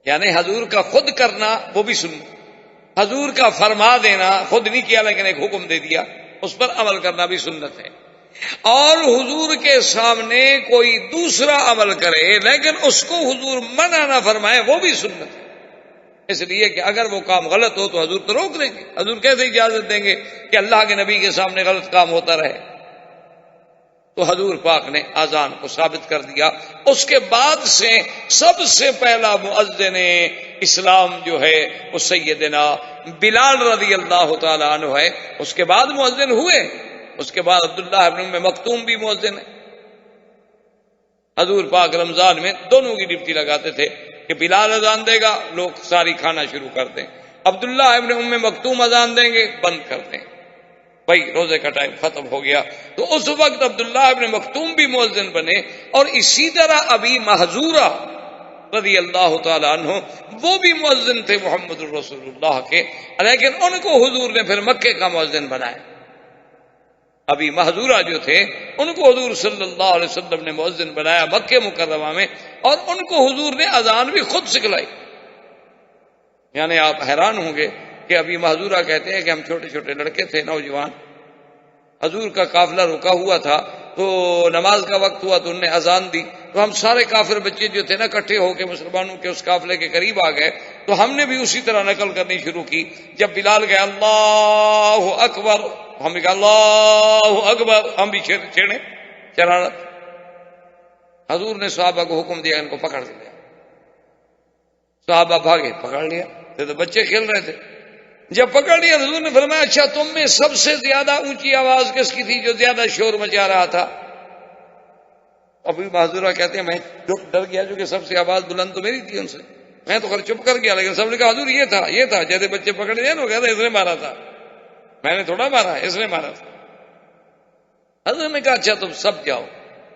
یعنی حضور کا خود کرنا وہ بھی سنت، حضور کا فرما دینا، خود نہیں کیا لیکن ایک حکم دے دیا، اس پر عمل کرنا بھی سنت ہے۔ اور حضور کے سامنے کوئی دوسرا عمل کرے لیکن اس کو حضور منع نہ فرمائے وہ بھی سنت ہے، اس لیے کہ اگر وہ کام غلط ہو تو حضور تو روک دیں گے، حضور کیسے اجازت دیں گے کہ اللہ کے نبی کے سامنے غلط کام ہوتا رہے؟ تو حضور پاک نے اذان کو ثابت کر دیا۔ اس کے بعد سے سب سے پہلا مؤذن اسلام جو ہے وہ سیدنا بلال رضی اللہ تعالی عنہ ہے، اس کے بعد مؤذن ہوئے، اس کے بعد عبداللہ ابن ام مکتوم بھی مؤذن ہے۔ حضور پاک رمضان میں دونوں کی ڈپٹی لگاتے تھے کہ بلال اذان دے گا لوگ ساری کھانا شروع کر دیں، عبداللہ ابن ام مکتوم اذان دیں گے بند کر دیں، بھائی روزے کا ٹائم ختم ہو گیا۔ تو اس وقت عبداللہ ابن مکتوم بھی مؤذن بنے، اور اسی طرح ابی محذورہ رضی اللہ تعالی عنہ وہ بھی مؤذن تھے محمد رسول اللہ کے، لیکن ان کو حضور نے پھر مکے کا مؤذن بنایا۔ ابھی محذورہ جو تھے ان کو حضور صلی اللہ علیہ وسلم نے مؤذن بنایا مکہ مکرمہ میں، اور ان کو حضور نے اذان بھی خود سکھلائی۔ یعنی آپ حیران ہوں گے کہ ابھی محذورہ کہتے ہیں کہ ہم چھوٹے چھوٹے لڑکے تھے، نوجوان، حضور کا قافلہ رکا ہوا تھا تو نماز کا وقت ہوا تو انہوں نے اذان دی، تو ہم سارے کافر بچے جو تھے نا اکٹھے ہو کے مسلمانوں کے اس قافلے کے قریب آ گئے، تو ہم نے بھی اسی طرح نقل کرنی شروع کی۔ جب بلال گئے اللہ اکبر، ہم بھی کہا اللہ اکبر، ہم بھی چھیڑے شرارت۔ حضور نے صحابہ کو حکم دیا ان کو پکڑ لیا، صحابہ بھاگے، پکڑ لیا، تو بچے کھیل رہے تھے۔ جب پکڑ لیا حضور نے فرمایا اچھا تم میں سب سے زیادہ اونچی آواز کس کی تھی جو زیادہ شور مچا رہا تھا؟ ابھی معذورہ کہتے ہیں میں ڈر گیا جو کہ سب سے آواز بلند تو میری تھی ان سے، میں تو خیر چپ کر گیا، لیکن سب نے کہا حضور یہ تھا جیسے بچے پکڑ لیا نا، وہ کہتا اس نے مارا تھا، میں نے تھوڑا مارا، اس نے مارا تھا۔ حضور نے کہا اچھا تم سب جاؤ،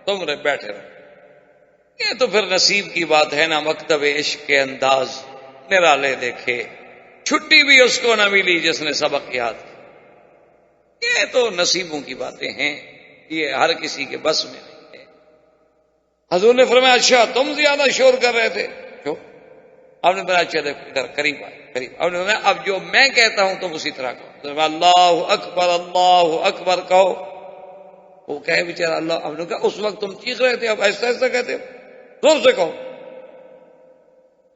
تم بیٹھے رہو۔ یہ تو پھر نصیب کی بات ہے نا، مکتب عشق کے انداز نرالے دیکھے، چھٹی بھی اس کو نہ ملی جس نے سبق یاد کیا۔ یہ تو نصیبوں کی باتیں ہیں، یہ ہر کسی کے بس میں نہیں ہے۔ حضور نے فرمایا اچھا تم زیادہ شور کر رہے تھے، کیوں؟ آپ نے بتایا چلے ادھر قریب آئے، قریب۔ آپ نے فرمایا اب جو میں کہتا ہوں تم اسی طرح کہو، اللہ اکبر کہو۔ وہ کہے بیچارہ اللہ، ہم نے کہا اس وقت تم چیخ رہے تھے، اب ایسا ایسا کہتے ہو، زور سے کہو۔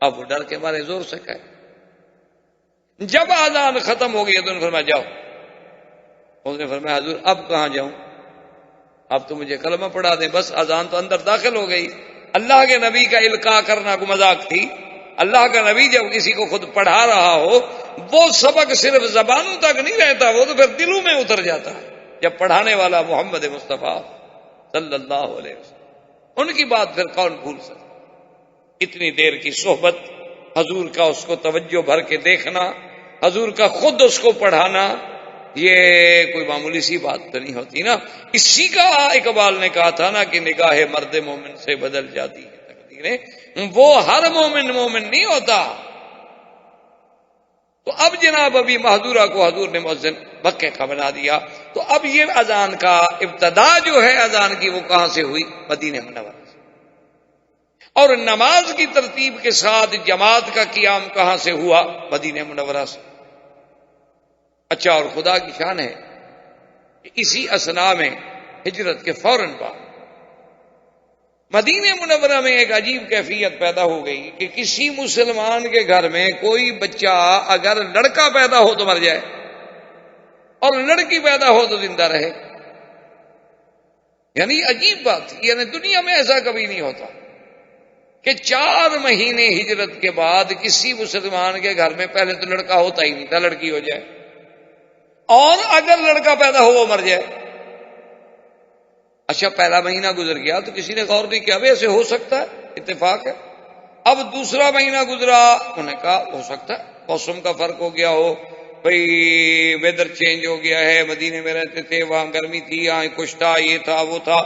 اب وہ ڈر کے مارے زور سے کہے۔ جب اذان ختم ہو گئی تو انہوں نے فرمایا جاؤ۔ اس نے فرمایا حضور اب کہاں جاؤں، اب تو مجھے کلمہ پڑھا دیں، بس اذان تو اندر داخل ہو گئی۔ اللہ کے نبی کا القاء کرنا کو مذاق تھی؟ اللہ کا نبی جب کسی کو خود پڑھا رہا ہو، وہ سبق صرف زبانوں تک نہیں رہتا، وہ تو پھر دلوں میں اتر جاتا ہے۔ جب پڑھانے والا محمد مصطفیٰ صلی اللہ علیہ وسلم، ان کی بات پھر کون بھول سکتا؟ اتنی دیر کی صحبت، حضور کا اس کو توجہ بھر کے دیکھنا، حضور کا خود اس کو پڑھانا، یہ کوئی معمولی سی بات تو نہیں ہوتی نا۔ اسی کا اقبال نے کہا تھا نا کہ نگاہ مرد مومن سے بدل جاتی ہے تقدیریں، وہ ہر مومن مومن نہیں ہوتا۔ تو اب جناب ابھی محدورہ کو حضور نے مؤذن مکے کا بنا دیا، تو اب یہ اذان کا ابتدا جو ہے اذان کی وہ کہاں سے ہوئی؟ مدینہ منورہ سے۔ اور نماز کی ترتیب کے ساتھ جماعت کا قیام کہاں سے ہوا؟ مدینہ منورہ سے۔ اچھا، اور خدا کی شان ہے کہ اسی اثنا میں ہجرت کے فوراً بعد مدینہ منورہ میں ایک عجیب کیفیت پیدا ہو گئی کہ کسی مسلمان کے گھر میں کوئی بچہ اگر لڑکا پیدا ہو تو مر جائے اور لڑکی پیدا ہو تو زندہ رہے۔ یعنی عجیب بات تھی، یعنی دنیا میں ایسا کبھی نہیں ہوتا کہ 4 مہینے ہجرت کے بعد کسی مسلمان کے گھر میں پہلے تو لڑکا ہوتا ہی نہیں تھا، لڑکی ہو جائے، اور اگر لڑکا پیدا ہو وہ مر جائے۔ اچھا، پہلا مہینہ گزر گیا تو کسی نے غور نہیں کیا بھائی ایسے ہو سکتا ہے، اتفاق ہے۔ اب دوسرا مہینہ گزرا، انہوں نے کہا ہو سکتا ہے موسم کا فرق ہو گیا ہو، بھئی ویدر چینج ہو گیا ہے، مدینے میں رہتے تھے وہاں گرمی تھی، یہاں کچھ تھا، یہ تھا وہ تھا،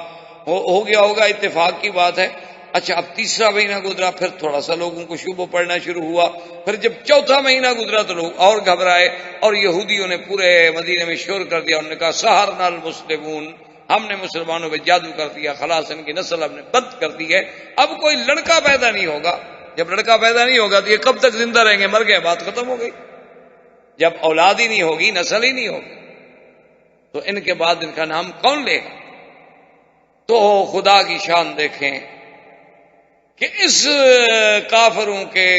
ہو گیا ہوگا، اتفاق کی بات ہے۔ اچھا، اب تیسرا مہینہ گزرا، پھر تھوڑا سا لوگوں کو شبہ پڑنا شروع ہوا، پھر جب چوتھا مہینہ گزرا تو لوگ اور گھبرائے، اور یہودیوں نے پورے مدینے میں شور کر دیا، انہوں نے کہا سحرنا المسلمون، ہم نے مسلمانوں پہ جادو کر دیا، خلاص ان کی نسل ہم نے بند کر دی ہے، اب کوئی لڑکا پیدا نہیں ہوگا۔ جب لڑکا پیدا نہیں ہوگا تو یہ کب تک زندہ رہیں گے؟ مر گئے، بات ختم ہو گئی۔ جب اولاد ہی نہیں ہوگی، نسل ہی نہیں ہوگی، تو ان کے بعد ان کا نام کون لے گا؟ تو خدا کی شان دیکھیں کہ اس کافروں کے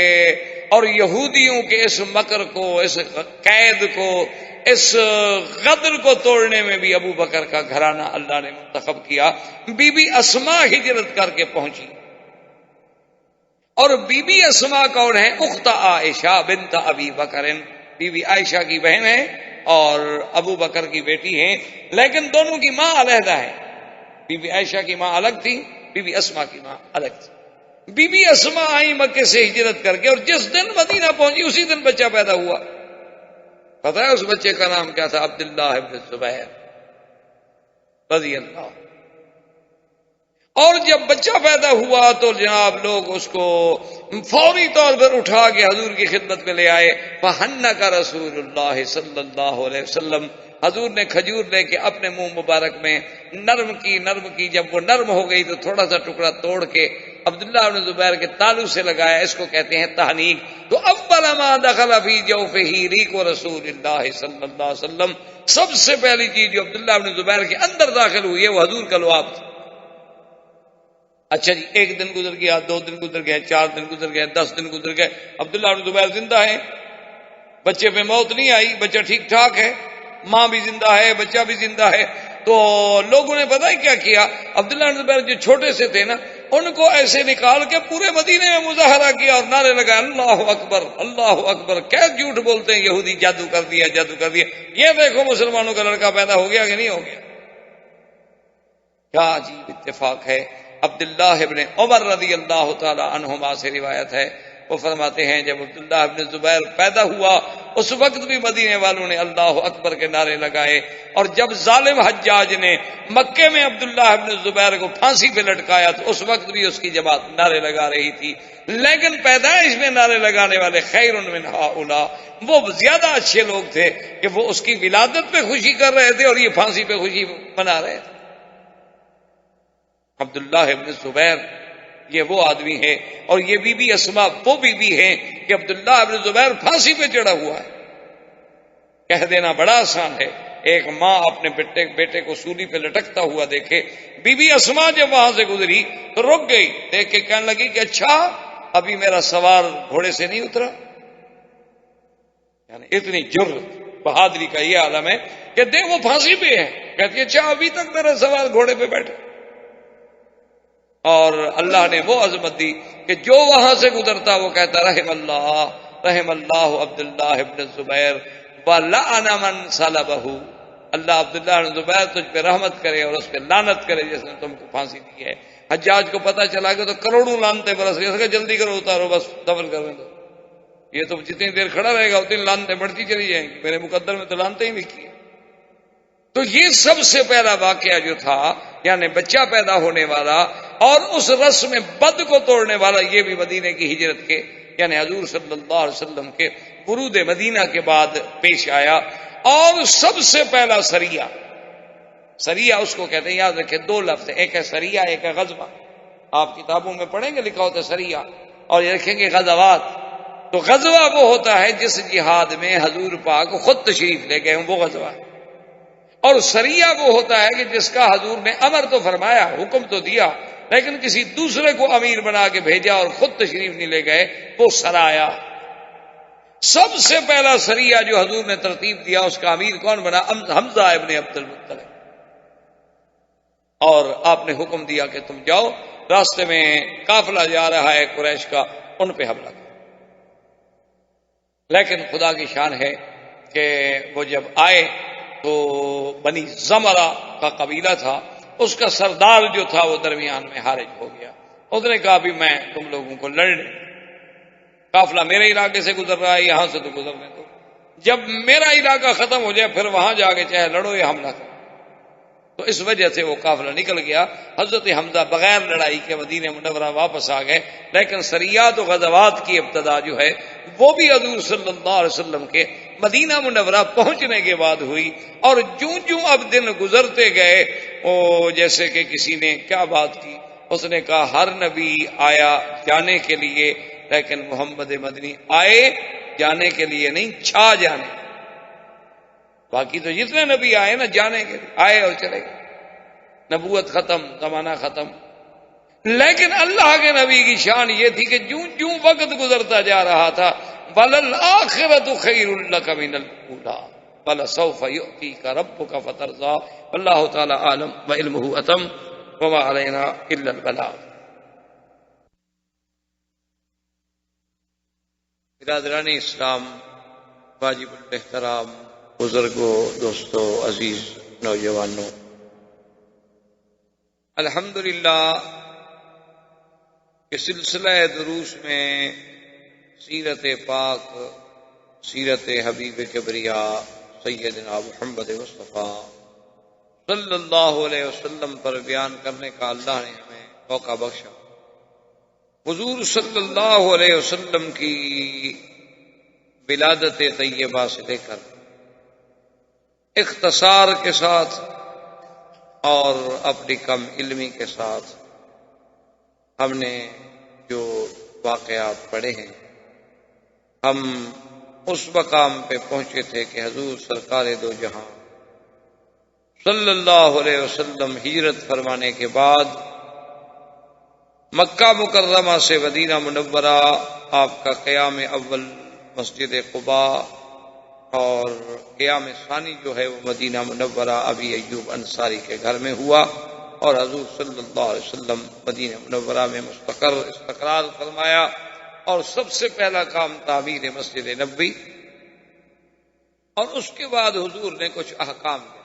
اور یہودیوں کے اس مکر کو، اس قید کو، اس غدر کو توڑنے میں بھی ابو بکر کا گھرانہ اللہ نے منتخب کیا۔ بی بی اسماء ہجرت کر کے پہنچی، اور بی بی اسماء کون ہے؟ اخت عائشہ بنت ابی بکر، بی بی عائشہ کی بہن ہے اور ابو بکر کی بیٹی ہیں، لیکن دونوں کی ماں علیحدہ ہے۔ بی بی عائشہ کی ماں الگ تھی، بی بی اسماء کی ماں الگ تھی۔ بی بی اسماء آئی مکے سے ہجرت کر کے، اور جس دن مدینہ پہنچی اسی دن بچہ پیدا ہوا۔ پتہ ہے اس بچے کا نام کیا تھا؟ عبداللہ ابن زبیر رضی اللہ۔ اور جب بچہ پیدا ہوا تو جناب لوگ اس کو فوری طور پر اٹھا کے حضور کی خدمت میں لے آئے۔ فحنک رسول اللہ صلی اللہ علیہ وسلم، حضور نے کھجور لے کے اپنے منہ مبارک میں نرم کی، جب وہ نرم ہو گئی تو تھوڑا سا ٹکڑا توڑ کے عبداللہ بن زبیر کے تالو سے لگایا، اس کو کہتے ہیں تحنیک۔ تو اول ما دخل فی جوفہ ریق رسول اللہ صلی اللہ علیہ وسلم، سب سے پہلی چیز جو عبداللہ بن زبیر کے اندر داخل ہوئی ہے وہ حضور کا لعاب تھا۔ اچھا جی، 1 دن گزر گیا، 2 دن گزر گئے، 4 دن گزر گئے، 10 دن گزر گئے، عبداللہ بن زبیر زندہ ہے، بچے پہ موت نہیں آئی، بچہ ٹھیک ٹھاک ہے، ماں بھی زندہ ہے، بچہ بھی زندہ ہے۔ تو لوگوں نے پتہ ہے کیا عبداللہ بن زبیر جو چھوٹے سے تھے نا، ان کو ایسے نکال کے پورے مدینے میں مظاہرہ کیا اور نعرے لگائے اللہ اکبر اللہ اکبر، کیا جھوٹ بولتے ہیں یہودی، جادو کر دیا، جادو کر دیا، یہ دیکھو مسلمانوں کا لڑکا پیدا ہو گیا کہ نہیں ہو گیا۔ کیا عجیب اتفاق ہے۔ عبداللہ ابن عمر رضی اللہ تعالی عنہما سے روایت ہے، وہ فرماتے ہیں جب عبداللہ ابن زبیر پیدا ہوا اس وقت بھی مدینے والوں نے اللہ اکبر کے نعرے لگائے، اور جب ظالم حجاج نے مکے میں عبداللہ ابن زبیر کو پھانسی پہ لٹکایا تو اس وقت بھی اس کی جماعت نعرے لگا رہی تھی۔ لیکن پیدائش میں نعرے لگانے والے خیر من ہؤلاء، وہ زیادہ اچھے لوگ تھے کہ وہ اس کی ولادت پہ خوشی کر رہے تھے اور یہ پھانسی پہ خوشی منا رہے تھے۔ عبداللہ ابن زبیر یہ وہ آدمی ہے، اور یہ بی بی اسماء وہ بی بی ہیں کہ عبداللہ ابن زبیر پھانسی پہ چڑھا ہوا ہے۔ کہہ دینا بڑا آسان ہے، ایک ماں اپنے بیٹے کو سولی پہ لٹکتا ہوا دیکھے. بی بی اسما جب وہاں سے گزری تو رک گئی، دیکھ کے کہنے لگی کہ اچھا ابھی میرا سوار گھوڑے سے نہیں اترا. یعنی اتنی جرت، بہادری کا یہ عالم ہے کہ دیکھ وہ پھانسی پہ ہے، کہتی ہے اچھا ابھی تک میرا سوار گھوڑے پہ بیٹھا. اور اللہ نے وہ عظمت دی کہ جو وہاں سے گزرتا وہ کہتا رحم اللہ عبداللہ ابن الزبیر وَلَعَنَ مَنْ صَلَبَهُ، اللہ عبداللہ ابن زبیر تجھ پہ رحمت کرے اور اس پہ لعنت کرے جس نے تم کو پھانسی دی ہے. حجاج کو پتہ چلا کہ تو کروڑوں لعنتیں برس گئی، اس کا جلدی کرو اتارو بس دفن کرنے دو، یہ تو جتنی دیر کھڑا رہے گا اتنی لعنتیں بڑھتی چلی جائیں گی، میرے مقدر میں تو لعنتیں ہی لکھی ہیں. تو یہ سب سے پہلا واقعہ جو تھا یعنی بچہ پیدا ہونے والا اور اس رسم بد کو توڑنے والا، یہ بھی مدینے کی ہجرت کے یعنی حضور صلی اللہ علیہ وسلم کے ورود مدینہ کے بعد پیش آیا. اور سب سے پہلا سریہ، سریہ اس کو کہتے ہیں، یاد رکھیں دو لفظ ہیں، ایک ہے سریہ ایک ہے غزوہ. آپ کتابوں میں پڑھیں گے لکھا ہوتا ہے سریہ، اور یہ رکھیں گے غزوات. تو غزوہ وہ ہوتا ہے جس جہاد میں حضور پاک خود تشریف لے گئے ہوں، وہ غزوہ. اور سریہ وہ ہوتا ہے کہ جس کا حضور نے امر تو فرمایا، حکم تو دیا، لیکن کسی دوسرے کو امیر بنا کے بھیجا اور خود تشریف نہیں لے گئے، وہ سرایا. سب سے پہلا سریہ جو حضور نے ترتیب دیا اس کا امیر کون بنا؟ حمزہ ابن عبد المطلب. اور آپ نے حکم دیا کہ تم جاؤ، راستے میں قافلہ جا رہا ہے قریش کا، ان پہ حملہ کرو. لیکن خدا کی شان ہے کہ وہ جب آئے تو بنی زمرہ کا قبیلہ تھا، اس کا سردار جو تھا وہ درمیان میں حارج ہو گیا. اس نے کہا بھی میں تم لوگوں کو لڑنے، قافلہ میرے علاقے سے گزر رہا ہے، یہاں سے تو گزرنے دو، جب میرا علاقہ ختم ہو جائے پھر وہاں جا کے چاہے لڑو یا حملہ کرو. تو اس وجہ سے وہ قافلہ نکل گیا. حضرت حمزہ بغیر لڑائی کے مدینہ منورہ واپس آ گئے. لیکن سریات و غزوات کی ابتدا جو ہے وہ بھی حضور صلی اللہ علیہ وسلم کے مدینہ منورہ پہنچنے کے بعد ہوئی. اور جوں جوں اب دن گزرتے گئے، جیسے کہ کسی نے کیا بات کی، اس نے کہا ہر نبی آیا جانے کے لیے، لیکن محمد مدنی آئے جانے کے لیے نہیں، چھا جانے. باقی تو جتنے نبی آئے نا جانے کے آئے اور چلے گئے، نبوت ختم، زمانہ ختم. لیکن اللہ کے نبی کی شان یہ تھی کہ جوں جوں وقت گزرتا جا رہا تھا، وَلَلْآخِرَةُ خَيْرٌ لَكَ مِنَ الْأُولَىٰ وَلَسَوْفَ يُؤْتِيكَ رَبُّكَ فَتَرْضَىٰ وَاللَّهُ تعالیٰ عالم وعلمہ اتم وما علینا الا البلاغ. برادران اسلام، واجب الاحترام بزرگوں، دوستوں، عزیز نوجوانوں، الحمدللہ کہ سلسلہ دروس میں سیرت پاک، سیرت حبیب کبریا سیدنا محمد مصطفیٰ صلی اللہ علیہ وسلم پر بیان کرنے کا اللہ نے ہمیں موقع بخشا. حضور صلی اللہ علیہ وسلم کی ولادت طیبہ سے لے کر اختصار کے ساتھ اور اپنی کم علمی کے ساتھ ہم نے جو واقعات پڑھے ہیں، ہم اس مقام پہ پہنچے تھے کہ حضور سرکار دو جہاں صلی اللہ علیہ وسلم ہجرت فرمانے کے بعد مکہ مکرمہ سے مدینہ منورہ آپ کا قیام اول مسجد قباء اور قیام ثانی جو ہے وہ مدینہ منورہ ابی ایوب انصاری کے گھر میں ہوا، اور حضور صلی اللہ علیہ وسلم مدینہ منورہ میں استقرار فرمایا. اور سب سے پہلا کام تعمیر مسجد نبوی، اور اس کے بعد حضور نے کچھ احکام دیا.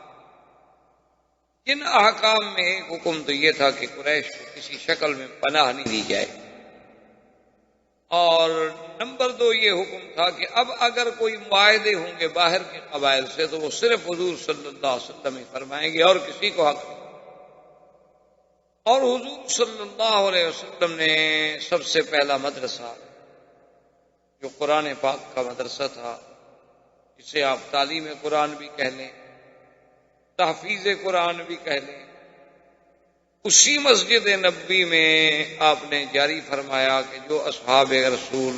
جن احکام میں ایک حکم تو یہ تھا کہ قریش کو کسی شکل میں پناہ نہیں دی جائے، اور نمبر 2 یہ حکم تھا کہ اب اگر کوئی معاہدے ہوں گے باہر کے قبائل سے تو وہ صرف حضور صلی اللہ علیہ وسلم ہی فرمائیں گے اور کسی کو حق نہیں. اور حضور صلی اللہ علیہ وسلم نے سب سے پہلا مدرسہ جو قرآن پاک کا مدرسہ تھا، جسے آپ تعلیم قرآن بھی کہہ لیں، تحفیظ قرآن بھی کہہ لیں، اسی مسجد نبوی میں آپ نے جاری فرمایا کہ جو اصحاب رسول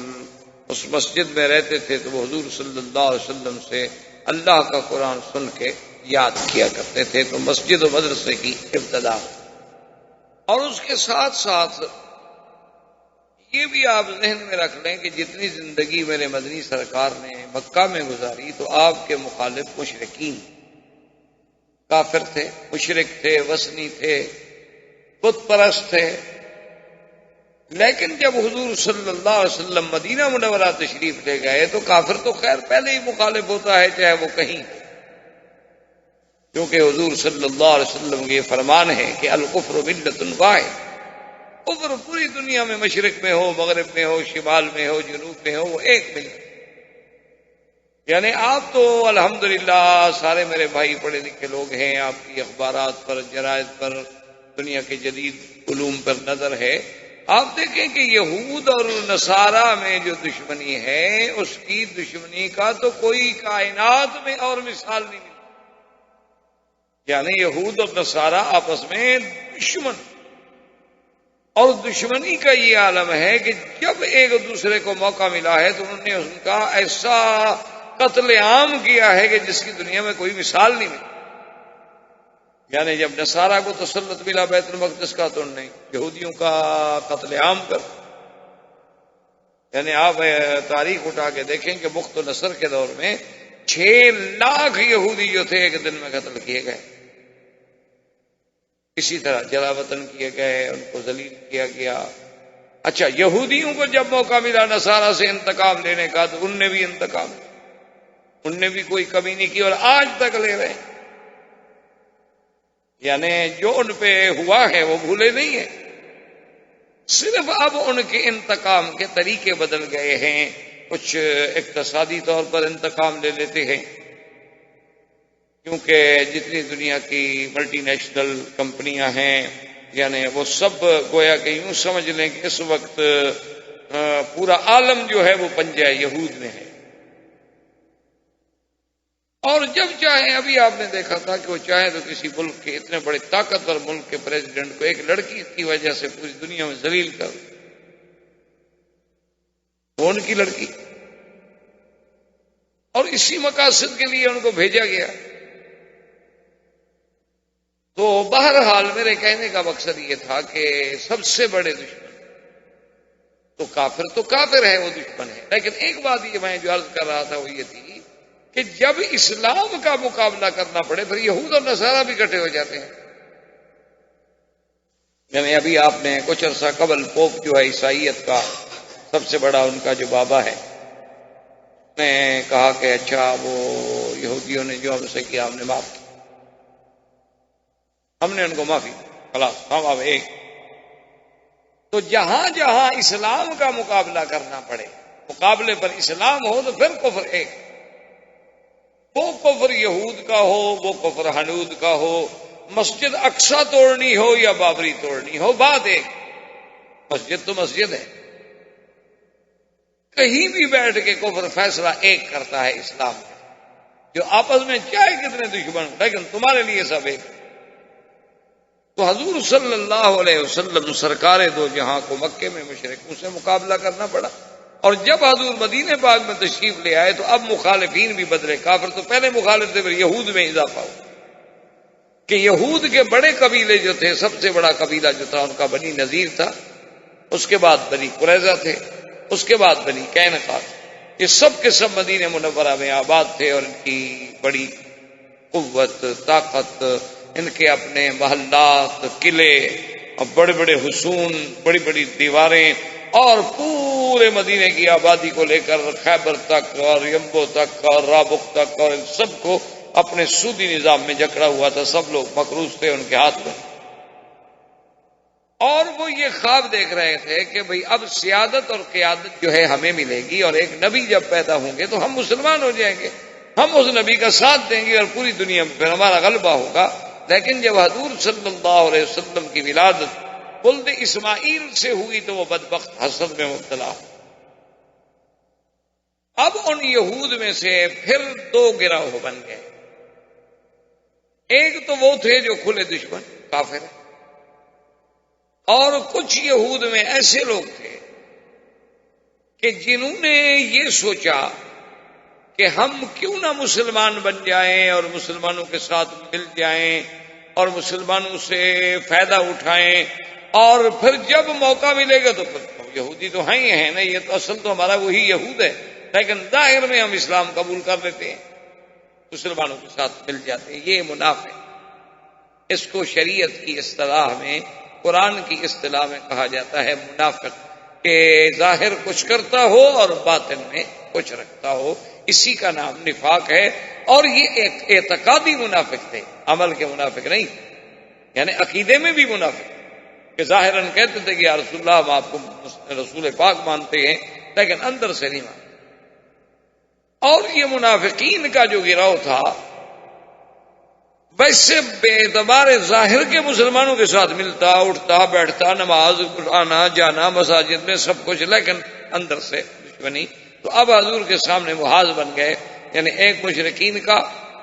اس مسجد میں رہتے تھے تو وہ حضور صلی اللہ علیہ وسلم سے اللہ کا قرآن سن کے یاد کیا کرتے تھے۔ تو مسجد و مدرسے کی ابتدا، اور اس کے ساتھ ساتھ یہ بھی آپ ذہن میں رکھ لیں کہ جتنی زندگی میرے مدنی سرکار نے مکہ میں گزاری تو آپ کے مخالف مشرکین، کافر تھے، مشرک تھے، وثنی تھے، بت پرست تھے، لیکن جب حضور صلی اللہ علیہ وسلم مدینہ منورہ تشریف لے گئے تو کافر تو خیر پہلے ہی مخالف ہوتا ہے چاہے وہ کہیں، کیونکہ حضور صلی اللہ علیہ وسلم کے یہ فرمان ہے کہ الکفر ملت واحد، کفر پوری دنیا میں مشرق میں ہو، مغرب میں ہو، شمال میں ہو، جنوب میں ہو، وہ ایک ملت۔ یعنی آپ تو الحمدللہ سارے میرے بھائی پڑھے لکھے لوگ ہیں، آپ کی اخبارات پر، جرائد پر، دنیا کے جدید علوم پر نظر ہے، آپ دیکھیں کہ یہود اور نصارہ میں جو دشمنی ہے اس کی دشمنی کا تو کوئی کائنات میں اور مثال نہیں ملتی۔ یعنی یہود اور نصارہ آپس میں دشمن، اور دشمنی کا یہ عالم ہے کہ جب ایک دوسرے کو موقع ملا ہے تو انہوں نے ان کا ایسا قتل عام کیا ہے کہ جس کی دنیا میں کوئی مثال نہیں ملی۔ یعنی جب نصارہ کو تسلط ملا بیت المقدس کا تو انہوں نے یہودیوں کا قتل عام کر، یعنی آپ تاریخ اٹھا کے دیکھیں کہ بخت و نصر کے دور میں 6 لاکھ یہودی جو تھے ایک دن میں قتل کیے گئے، اسی طرح جلا وطن کیے گئے، ان کو ذلیل کیا گیا۔ اچھا، یہودیوں کو جب موقع ملا نصارہ سے انتقام لینے کا تو ان نے بھی انتقام، ان نے بھی کوئی کمی نہیں کی اور آج تک لے رہے ہیں۔ یعنی جو ان پہ ہوا ہے وہ بھولے نہیں ہیں، صرف اب ان کے انتقام کے طریقے بدل گئے ہیں۔ کچھ اقتصادی طور پر انتقام لے لیتے ہیں، کیونکہ جتنی دنیا کی ملٹی نیشنل کمپنیاں ہیں، یعنی وہ سب گویا کہ یوں سمجھ لیں کہ اس وقت پورا عالم جو ہے وہ پنجہ یہود میں ہے، اور جب چاہیں، ابھی آپ نے دیکھا تھا کہ وہ چاہیں تو کسی ملک کے اتنے بڑے طاقتور ملک کے پریزیڈنٹ کو ایک لڑکی کی وجہ سے پوری دنیا میں ذلیل کر، وہ ان کی لڑکی، اور اسی مقاصد کے لیے ان کو بھیجا گیا۔ تو بہرحال میرے کہنے کا مقصد یہ تھا کہ سب سے بڑے دشمن تو کافر ہے، وہ دشمن ہے، لیکن ایک بات یہ میں جو عرض کر رہا تھا وہ یہ تھی کہ جب اسلام کا مقابلہ کرنا پڑے پھر یہود اور نصارہ بھی اکٹھے ہو جاتے ہیں۔ یعنی ابھی آپ نے کچھ عرصہ قبل پوپ جو ہے عیسائیت کا سب سے بڑا ان کا جو بابا ہے، نے کہا کہ اچھا وہ یہودیوں نے جو ہم سے کیا ہم نے معاف کیا، ہم نے ان کو معافی دی، خلاص ہم اب ایک۔ تو جہاں جہاں اسلام کا مقابلہ کرنا پڑے، مقابلے پر اسلام ہو تو پھر کفر ایک، وہ کفر یہود کا ہو، وہ کفر حنود کا ہو، مسجد اقصی توڑنی ہو یا بابری توڑنی ہو، بات ایک، مسجد تو مسجد ہے، کہیں بھی بیٹھ کے کفر فیصلہ ایک کرتا ہے اسلام کا، جو آپس میں چاہے کتنے دشمن ہوں لیکن تمہارے لیے سب ایک۔ تو حضور صلی اللہ علیہ وسلم سرکار دو جہاں کو مکے میں مشرکوں سے مقابلہ کرنا پڑا، اور جب حضور مدینہ پاک میں تشریف لے آئے تو اب مخالفین بھی بدلے، کافر تو پہلے مخالف تھے، پھر یہود میں اضافہ ہوا کہ یہود کے بڑے قبیلے جو تھے، سب سے بڑا قبیلہ جو تھا ان کا بنی نذیر تھا، اس کے بعد بنی قریظہ تھے، اس کے بعد بنی قینقاع تھے، یہ سب کے سب مدینہ منورہ میں آباد تھے، اور ان کی بڑی قوت، طاقت، ان کے اپنے محلات، قلعے اور بڑے بڑے حصون، بڑی بڑی دیواریں، اور پورے مدینے کی آبادی کو لے کر خیبر تک اور یمبو تک اور رابق تک، اور ان سب کو اپنے سودی نظام میں جکڑا ہوا تھا، سب لوگ مقروض تھے ان کے ہاتھ میں، اور وہ یہ خواب دیکھ رہے تھے کہ بھئی اب سیادت اور قیادت جو ہے ہمیں ملے گی، اور ایک نبی جب پیدا ہوں گے تو ہم مسلمان ہو جائیں گے، ہم اس نبی کا ساتھ دیں گے اور پوری دنیا میں پھر ہمارا غلبہ ہوگا۔ لیکن جب حضور صلی اللہ علیہ وسلم کی ولادت ولد اسماعیل سے ہوئی تو وہ بدبخت حسد میں مبتلا، اب ان یہود میں سے پھر دو گروہ بن گئے، ایک تو وہ تھے جو کھلے دشمن کافر، اور کچھ یہود میں ایسے لوگ تھے کہ جنہوں نے یہ سوچا کہ ہم کیوں نہ مسلمان بن جائیں اور مسلمانوں کے ساتھ مل جائیں اور مسلمانوں سے فائدہ اٹھائیں، اور پھر جب موقع ملے گا تو پھر یہودی تو ہیں ہی ہیں نا، یہ تو اصل تو ہمارا وہی یہود ہے، لیکن ظاہر میں ہم اسلام قبول کر لیتے ہیں، مسلمانوں کے ساتھ مل جاتے ہیں۔ یہ منافق، اس کو شریعت کی اصطلاح میں، قرآن کی اصطلاح میں کہا جاتا ہے منافق، کہ ظاہر کچھ کرتا ہو اور باطن میں کچھ رکھتا ہو، اسی کا نام نفاق ہے۔ اور یہ ایک اعتقادی منافق تھے، عمل کے منافق نہیں، یعنی عقیدے میں بھی منافق، کہ ظاہراً کہتے تھے کہ یا رسول اللہ ہم آپ کو رسول پاک مانتے ہیں، لیکن اندر سے نہیں مانتے۔ اور یہ منافقین کا جو گروہ تھا، ویسے بے اعتبار ظاہر کے مسلمانوں کے ساتھ ملتا اٹھتا بیٹھتا، نماز آنا جانا مساجد میں سب کچھ، لیکن اندر سے دشمنی۔ تو اب حضور کے سامنے محاذ بن گئے، یعنی ایک مشرکین کا،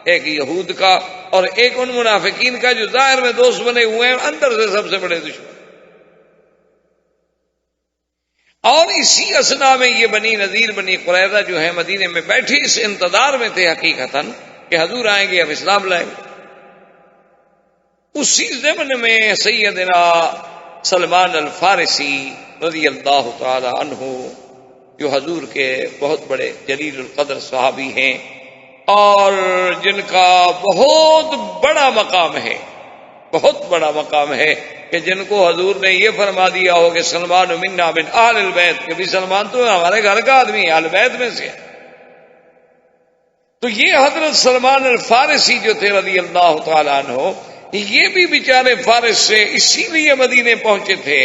ایک یہود کا، اور ایک ان منافقین کا جو ظاہر میں دوست بنے ہوئے ہیں، اندر سے سب سے بڑے دشمن۔ اور اسی اسنا میں یہ بنی نذیر بنی قریظہ جو ہے مدینے میں بیٹھے اس انتظار میں تھے حقیقتاً کہ حضور آئیں گے، اب اسلام لائیں گے۔ اسی ضمن میں سیدنا سلمان الفارسی رضی اللہ تعالی عنہ، جو حضور کے بہت بڑے جلیل القدر صحابی ہیں اور جن کا بہت بڑا مقام ہے، بہت بڑا مقام ہے، کہ جن کو حضور نے یہ فرما دیا ہو کہ سلمان منا من اہل البیت، کہ بھی سلمان تو ہمارے گھر کا آدمی ہے، اہل بیت میں سے ہے۔ تو یہ حضرت سلمان الفارسی جو تھے رضی اللہ تعالیٰ عنہ، یہ بھی بیچارے فارس سے اسی لیے مدینے پہنچے تھے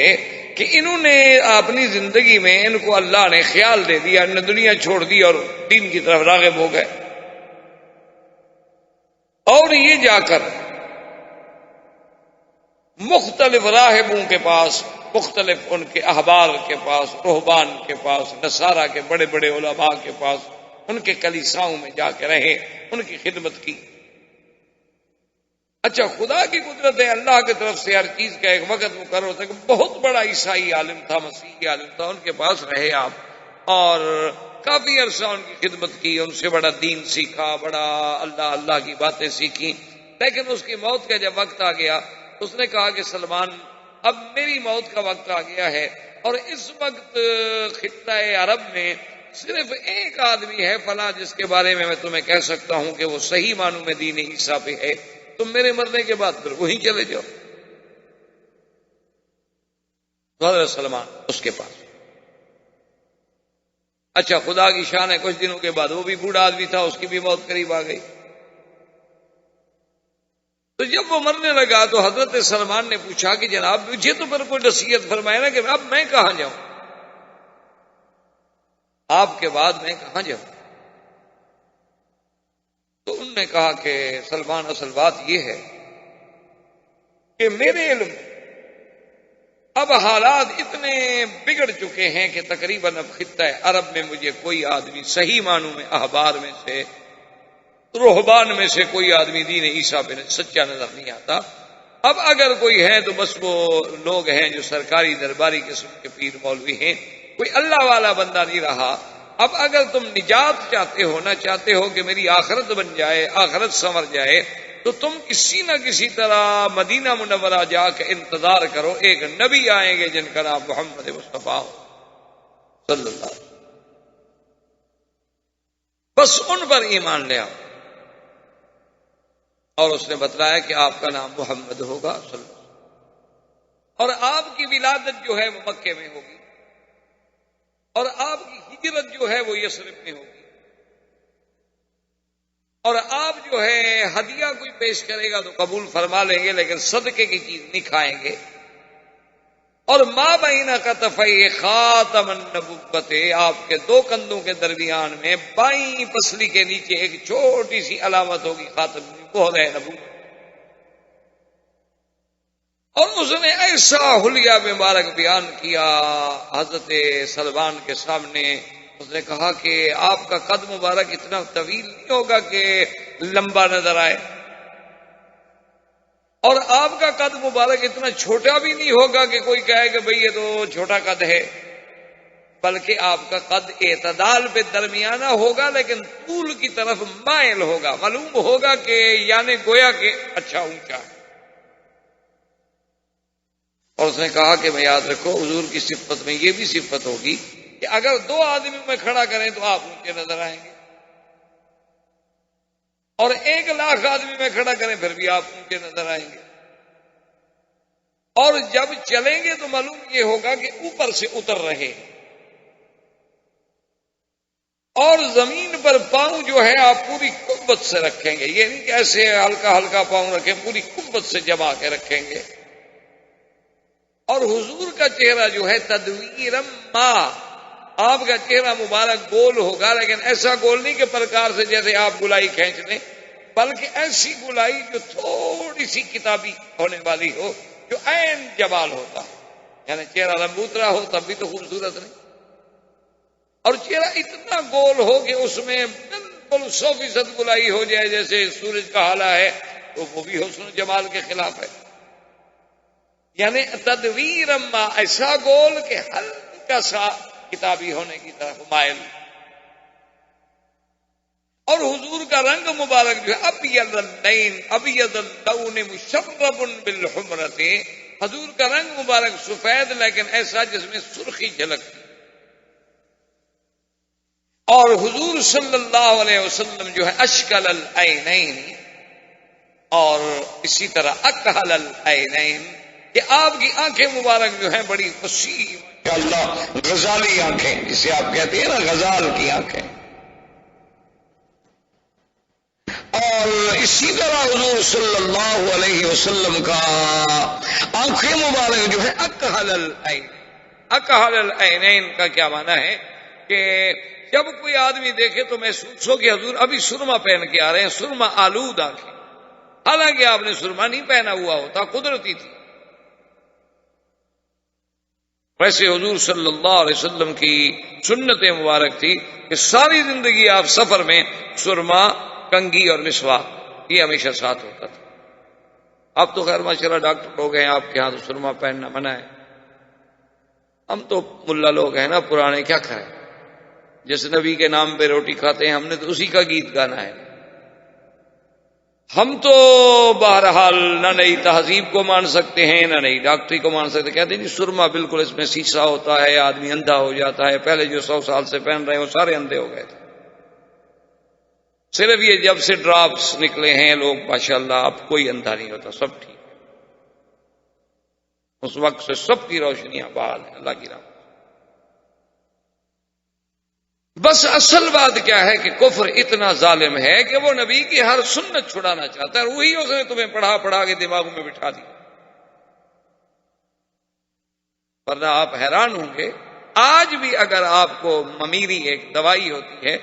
کہ انہوں نے اپنی زندگی میں، ان کو اللہ نے خیال دے دیا، انہوں نے دنیا چھوڑ دی اور دین کی طرف راغب ہو گئے، اور یہ جا کر مختلف راہبوں کے پاس، مختلف ان کے احبار کے پاس، رہبان کے پاس، نصارہ کے بڑے بڑے علماء کے پاس، ان کے کلیساؤں میں جا کے رہے، ان کی خدمت کی۔ اچھا، خدا کی قدرت ہے، اللہ کی طرف سے ہر چیز کا ایک وقت مقرر ہوتا ہے کہ بہت بڑا عیسائی عالم تھا، مسیحی عالم تھا، ان کے پاس رہے آپ اور کافی عرصہ ان کی خدمت کی، ان سے بڑا دین سیکھا، بڑا اللہ کی باتیں سیکھی۔ لیکن اس کی موت کا جب وقت آ گیا، اس نے کہا کہ سلمان، اب میری موت کا وقت آ گیا ہے، اور اس وقت خطہ عرب میں صرف ایک آدمی ہے فلاں، جس کے بارے میں تمہیں کہہ سکتا ہوں کہ وہ صحیح معنوں میں دین عیسیٰ پہ ہے، تم میرے مرنے کے بعد پھر وہیں چلے جاؤ۔ حضرت سلمان اس کے پاس۔ اچھا، خدا کی شان ہے، کچھ دنوں کے بعد وہ بھی بوڑھا آدمی تھا، اس کی بھی موت قریب آ گئی۔ تو جب وہ مرنے لگا تو حضرت سلمان نے پوچھا کہ جناب مجھے تو پھر کوئی نصیحت فرمائے نا کہ اب میں کہاں جاؤں، آپ کے بعد میں کہاں جاؤں؟ تو انہوں نے کہا کہ سلمان، اصل بات یہ ہے کہ میرے علم اب حالات اتنے بگڑ چکے ہیں کہ تقریباً اب خطہ عرب میں مجھے کوئی آدمی صحیح معنوں میں احبار میں سے، رہبان میں سے کوئی آدمی دین عیسیٰ پہ سچا نظر نہیں آتا۔ اب اگر کوئی ہے تو بس وہ لوگ ہیں جو سرکاری درباری قسم کے پیر مولوی ہیں، کوئی اللہ والا بندہ نہیں رہا۔ اب اگر تم نجات چاہتے ہو کہ میری آخرت بن جائے، آخرت سنور جائے، تو تم کسی نہ کسی طرح مدینہ منورہ جا کے انتظار کرو، ایک نبی آئیں گے جن کا نام محمد مصطفیٰ صلی اللہ علیہ وسلم، بس ان پر ایمان لے آؤ۔ اور اس نے بتلایا کہ آپ کا نام محمد ہوگا صلی اللہ علیہ وسلم، اور آپ کی ولادت جو ہے وہ مکے میں ہوگی، اور آپ کی ہجرت جو ہے وہ یثرب میں ہوگی، اور آپ جو ہے ہدیہ کوئی پیش کرے گا تو قبول فرما لیں گے، لیکن صدقے کی چیز نہیں کھائیں گے، اور ما بین کتفی خاتم النبوت، آپ کے دو کندھوں کے درمیان میں بائیں پسلی کے نیچے ایک چھوٹی سی علامت ہوگی، خاتم وہ ہے نبوت۔ اور اس نے ایسا حلیہ مبارک بیان کیا حضرت سلمان کے سامنے، اس نے کہا کہ آپ کا قد مبارک اتنا طویل نہیں ہوگا کہ لمبا نظر آئے، اور آپ کا قد مبارک اتنا چھوٹا بھی نہیں ہوگا کہ کوئی کہے کہ بھئی یہ تو چھوٹا قد ہے، بلکہ آپ کا قد اعتدال پہ درمیانہ ہوگا لیکن طول کی طرف مائل ہوگا، معلوم ہوگا کہ یعنی گویا کہ اچھا اونچا ہے۔ اور اس نے کہا کہ میں یاد رکھو حضور کی صفت میں یہ بھی صفت ہوگی کہ اگر 2 آدمی میں کھڑا کریں تو آپ اونچے نظر آئیں گے، اور 1,00,000 آدمی میں کھڑا کریں پھر بھی آپ اونچے نظر آئیں گے، اور جب چلیں گے تو معلوم یہ ہوگا کہ اوپر سے اتر رہے ہیں، اور زمین پر پاؤں جو ہے آپ پوری قوت سے رکھیں گے، یہ نہیں کہ ایسے ہلکا ہلکا پاؤں رکھیں، پوری قوت سے جما کے رکھیں گے۔ اور حضور کا چہرہ جو ہے تدویرم ما، آپ کا چہرہ مبارک گول ہوگا، لیکن ایسا گول نہیں کہ پرکار سے جیسے آپ گلائی کھینچ لیں، بلکہ ایسی گلائی جو تھوڑی سی کتابی ہونے والی ہو، جو عین جمال ہوتا ہے، یعنی چہرہ لمبوترا ہو تب بھی تو خوبصورت نہیں، اور چہرہ اتنا گول ہو کہ اس میں بالکل 100% گلائی ہو جائے جیسے سورج کا حالہ ہے، تو وہ بھی حسن و جمال کے خلاف ہے۔ یعنی تدویر اما، ایسا گول کہ ہلکا سا کتابی ہونے کی طرف مائل، اور حضور کا رنگ مبارک جو ہے ابیض اللین، ابیض اللون مشرب بالحمرۃ، حضور کا رنگ مبارک سفید لیکن ایسا جس میں سرخی جھلکتی، اور حضور صلی اللہ علیہ وسلم جو ہے اشکل العینین، اور اسی طرح اکحل العینین، کہ آپ کی آنکھیں مبارک جو ہیں بڑی وسیع، اللہ غزالی آنکھیں جسے آپ کہتے ہیں نا، غزال کی آنکھیں، اور اسی طرح حضور صلی اللہ علیہ وسلم کا آنکھیں مبارک جو ہے اکحل العین۔ اکحل العینین کا کیا معنی ہے کہ جب کوئی آدمی دیکھے تو محسوس ہو کہ حضور ابھی سرما پہن کے آ رہے ہیں، سرما آلود آنکھیں، حالانکہ آپ نے سرما نہیں پہنا ہوا ہوتا، قدرتی تھی۔ ویسے حضور صلی اللہ علیہ وسلم کی سنت مبارک تھی کہ ساری زندگی آپ سفر میں سرما، کنگھی اور مسواک یہ ہمیشہ ساتھ ہوتا تھا۔ اب تو خیر ماشاءاللہ ڈاکٹر لوگ ہیں آپ کے ہاں، تو سرما پہننا منع ہے، ہم تو ملا لوگ ہیں نا پرانے، کیا کھائیں، جس نبی کے نام پہ روٹی کھاتے ہیں ہم نے تو اسی کا گیت گانا ہے۔ ہم تو بہرحال نہ نئی تہذیب کو مان سکتے ہیں نہ نئی ڈاکٹری کو مان سکتے، کہتے ہیں جی سرما بالکل اس میں سیسا ہوتا ہے، آدمی اندھا ہو جاتا ہے، پہلے جو 100 سال سے پہن رہے ہیں وہ سارے اندھے ہو گئے تھے، صرف یہ جب سے ڈراپس نکلے ہیں لوگ ماشاءاللہ اب کوئی اندھا نہیں ہوتا، سب ٹھیک، اس وقت سے سب کی روشنیاں بحال ہیں اللہ کی رحمت۔ بس اصل بات کیا ہے کہ کفر اتنا ظالم ہے کہ وہ نبی کی ہر سنت چھڑانا چاہتا ہے، وہی اس نے تمہیں پڑھا کے دماغوں میں بٹھا دیا، ورنہ آپ حیران ہوں گے آج بھی اگر آپ کو ممیری ایک دوائی ہوتی ہے،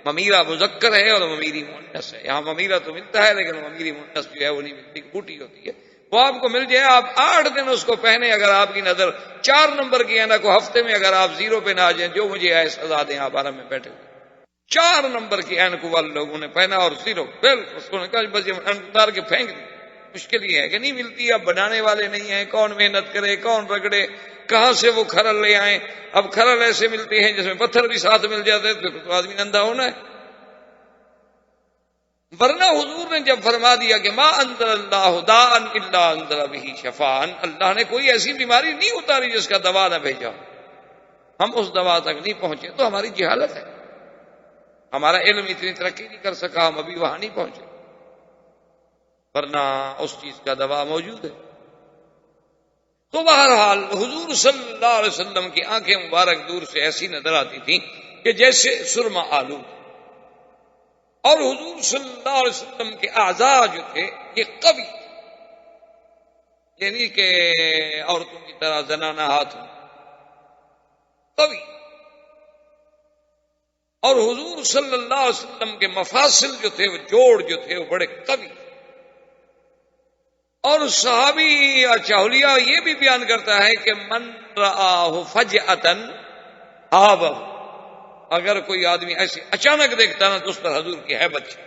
ممیرہ مذکر ہے اور ممیری مؤنث ہے، یہاں ممیرہ تو ملتا ہے لیکن ممیری مؤنث جو ہے وہ نہیں ملتی، بوٹی ہوتی ہے، وہ آپ کو مل جائے، آپ 8 دن اس کو پہنے، اگر آپ کی نظر 4 نمبر کی ہے نا، کو ہفتے میں اگر آپ 0 پہ نہ آ جائیں، جو مجھے آئے سزا دیں، آپ آرام میں بیٹھے ہوئے 4 نمبر کی اینک والے لوگوں نے پہنا اور 0 بالکل، اس کو نے کہا بس یہ اتار کے پھینک دی، مشکل یہ ہے کہ نہیں ملتی، اب بنانے والے نہیں ہیں، کون محنت کرے، کون رگڑے، کہاں سے وہ کھرل لے آئیں، اب کھرل ایسے ملتے ہیں جس میں پتھر بھی ساتھ مل جاتے ہیں، تو آدمی اندھا ہونا ہے۔ ورنہ حضور نے جب فرما دیا کہ ما انزل اللہ داء الا انزل به شفاء، اللہ نے کوئی ایسی بیماری نہیں اتاری جس کا دوا نہ بھیجا، ہم اس دوا تک نہیں پہنچے تو ہماری جہالت ہے، ہمارا علم اتنی ترقی نہیں کر سکا، ہم ابھی وہاں نہیں پہنچے، ورنہ اس چیز کا دوا موجود ہے۔ تو بہرحال حضور صلی اللہ علیہ وسلم کی آنکھیں مبارک دور سے ایسی نظر آتی تھیں کہ جیسے سرما آلود، اور حضور صلی اللہ علیہ وسلم کے اعضاء جو تھے یہ قوی، یعنی کہ عورتوں کی طرح زنانہ ہاتھ قوی، اور حضور صلی اللہ علیہ وسلم کے مفاصل جو تھے، وہ جوڑ جو تھے وہ بڑے قوی، اور صحابی چاہلیہ یہ بھی بیان کرتا ہے کہ من رآہ فجأۃ آبہ، اگر کوئی آدمی ایسے اچانک دیکھتا نا تو اس پر حضور کی ہیبت ہے،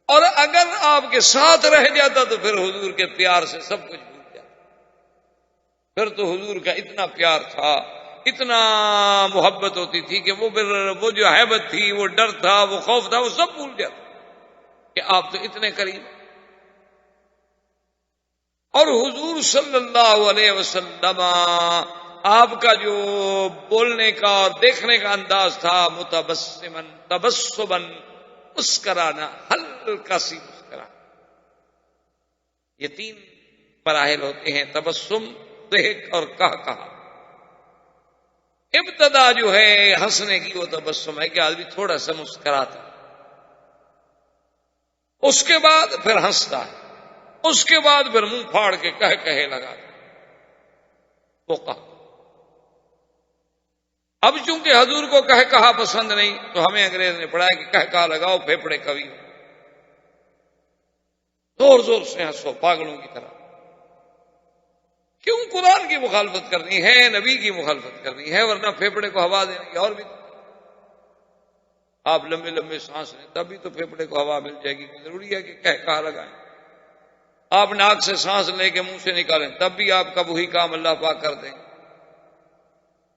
اور اگر آپ کے ساتھ رہ جاتا تو پھر حضور کے پیار سے سب کچھ بھول جاتا، پھر تو حضور کا اتنا پیار تھا اتنا محبت ہوتی تھی کہ وہ جو ہیبت تھی، وہ ڈر تھا، وہ خوف تھا، وہ سب بھول جاتا کہ آپ تو اتنے قریب ہیں۔ اور حضور صلی اللہ علیہ وسلم آپ کا جو بولنے کا اور دیکھنے کا انداز تھا، متبسمن، تبسمن، مسکرانا، ہلکا سی مسکرانا۔ یہ تین مراحل ہوتے ہیں، تبسم، ضحک اور کہا۔ ابتدا جو ہے ہنسنے کی وہ تبسم ہے کہ آدمی تھوڑا سا مسکراتا، اس کے بعد پھر ہنستا ہے، اس کے بعد پھر منہ پھاڑ کے کہے لگاتا، وہ کہا۔ اب چونکہ حضور کو کہا پسند نہیں، تو ہمیں انگریز نے پڑھایا کہ کہا لگاؤ پھیپھڑے کبھی، زور زور سے ہنسو پاگلوں کی طرح۔ کیوں قرآن کی مخالفت کرنی ہے، نبی کی مخالفت کرنی ہے، ورنہ پھیپھڑے کو ہوا دینے کی اور بھی آپ لمبے لمبے سانس لیں تب بھی تو پھیپھڑے کو ہوا مل جائے گی، ضروری ہے کہ کہا لگائیں۔ آپ ناک سے سانس لے کے منہ سے نکالیں تب بھی آپ کا وہی کام اللہ پاک کر دیں۔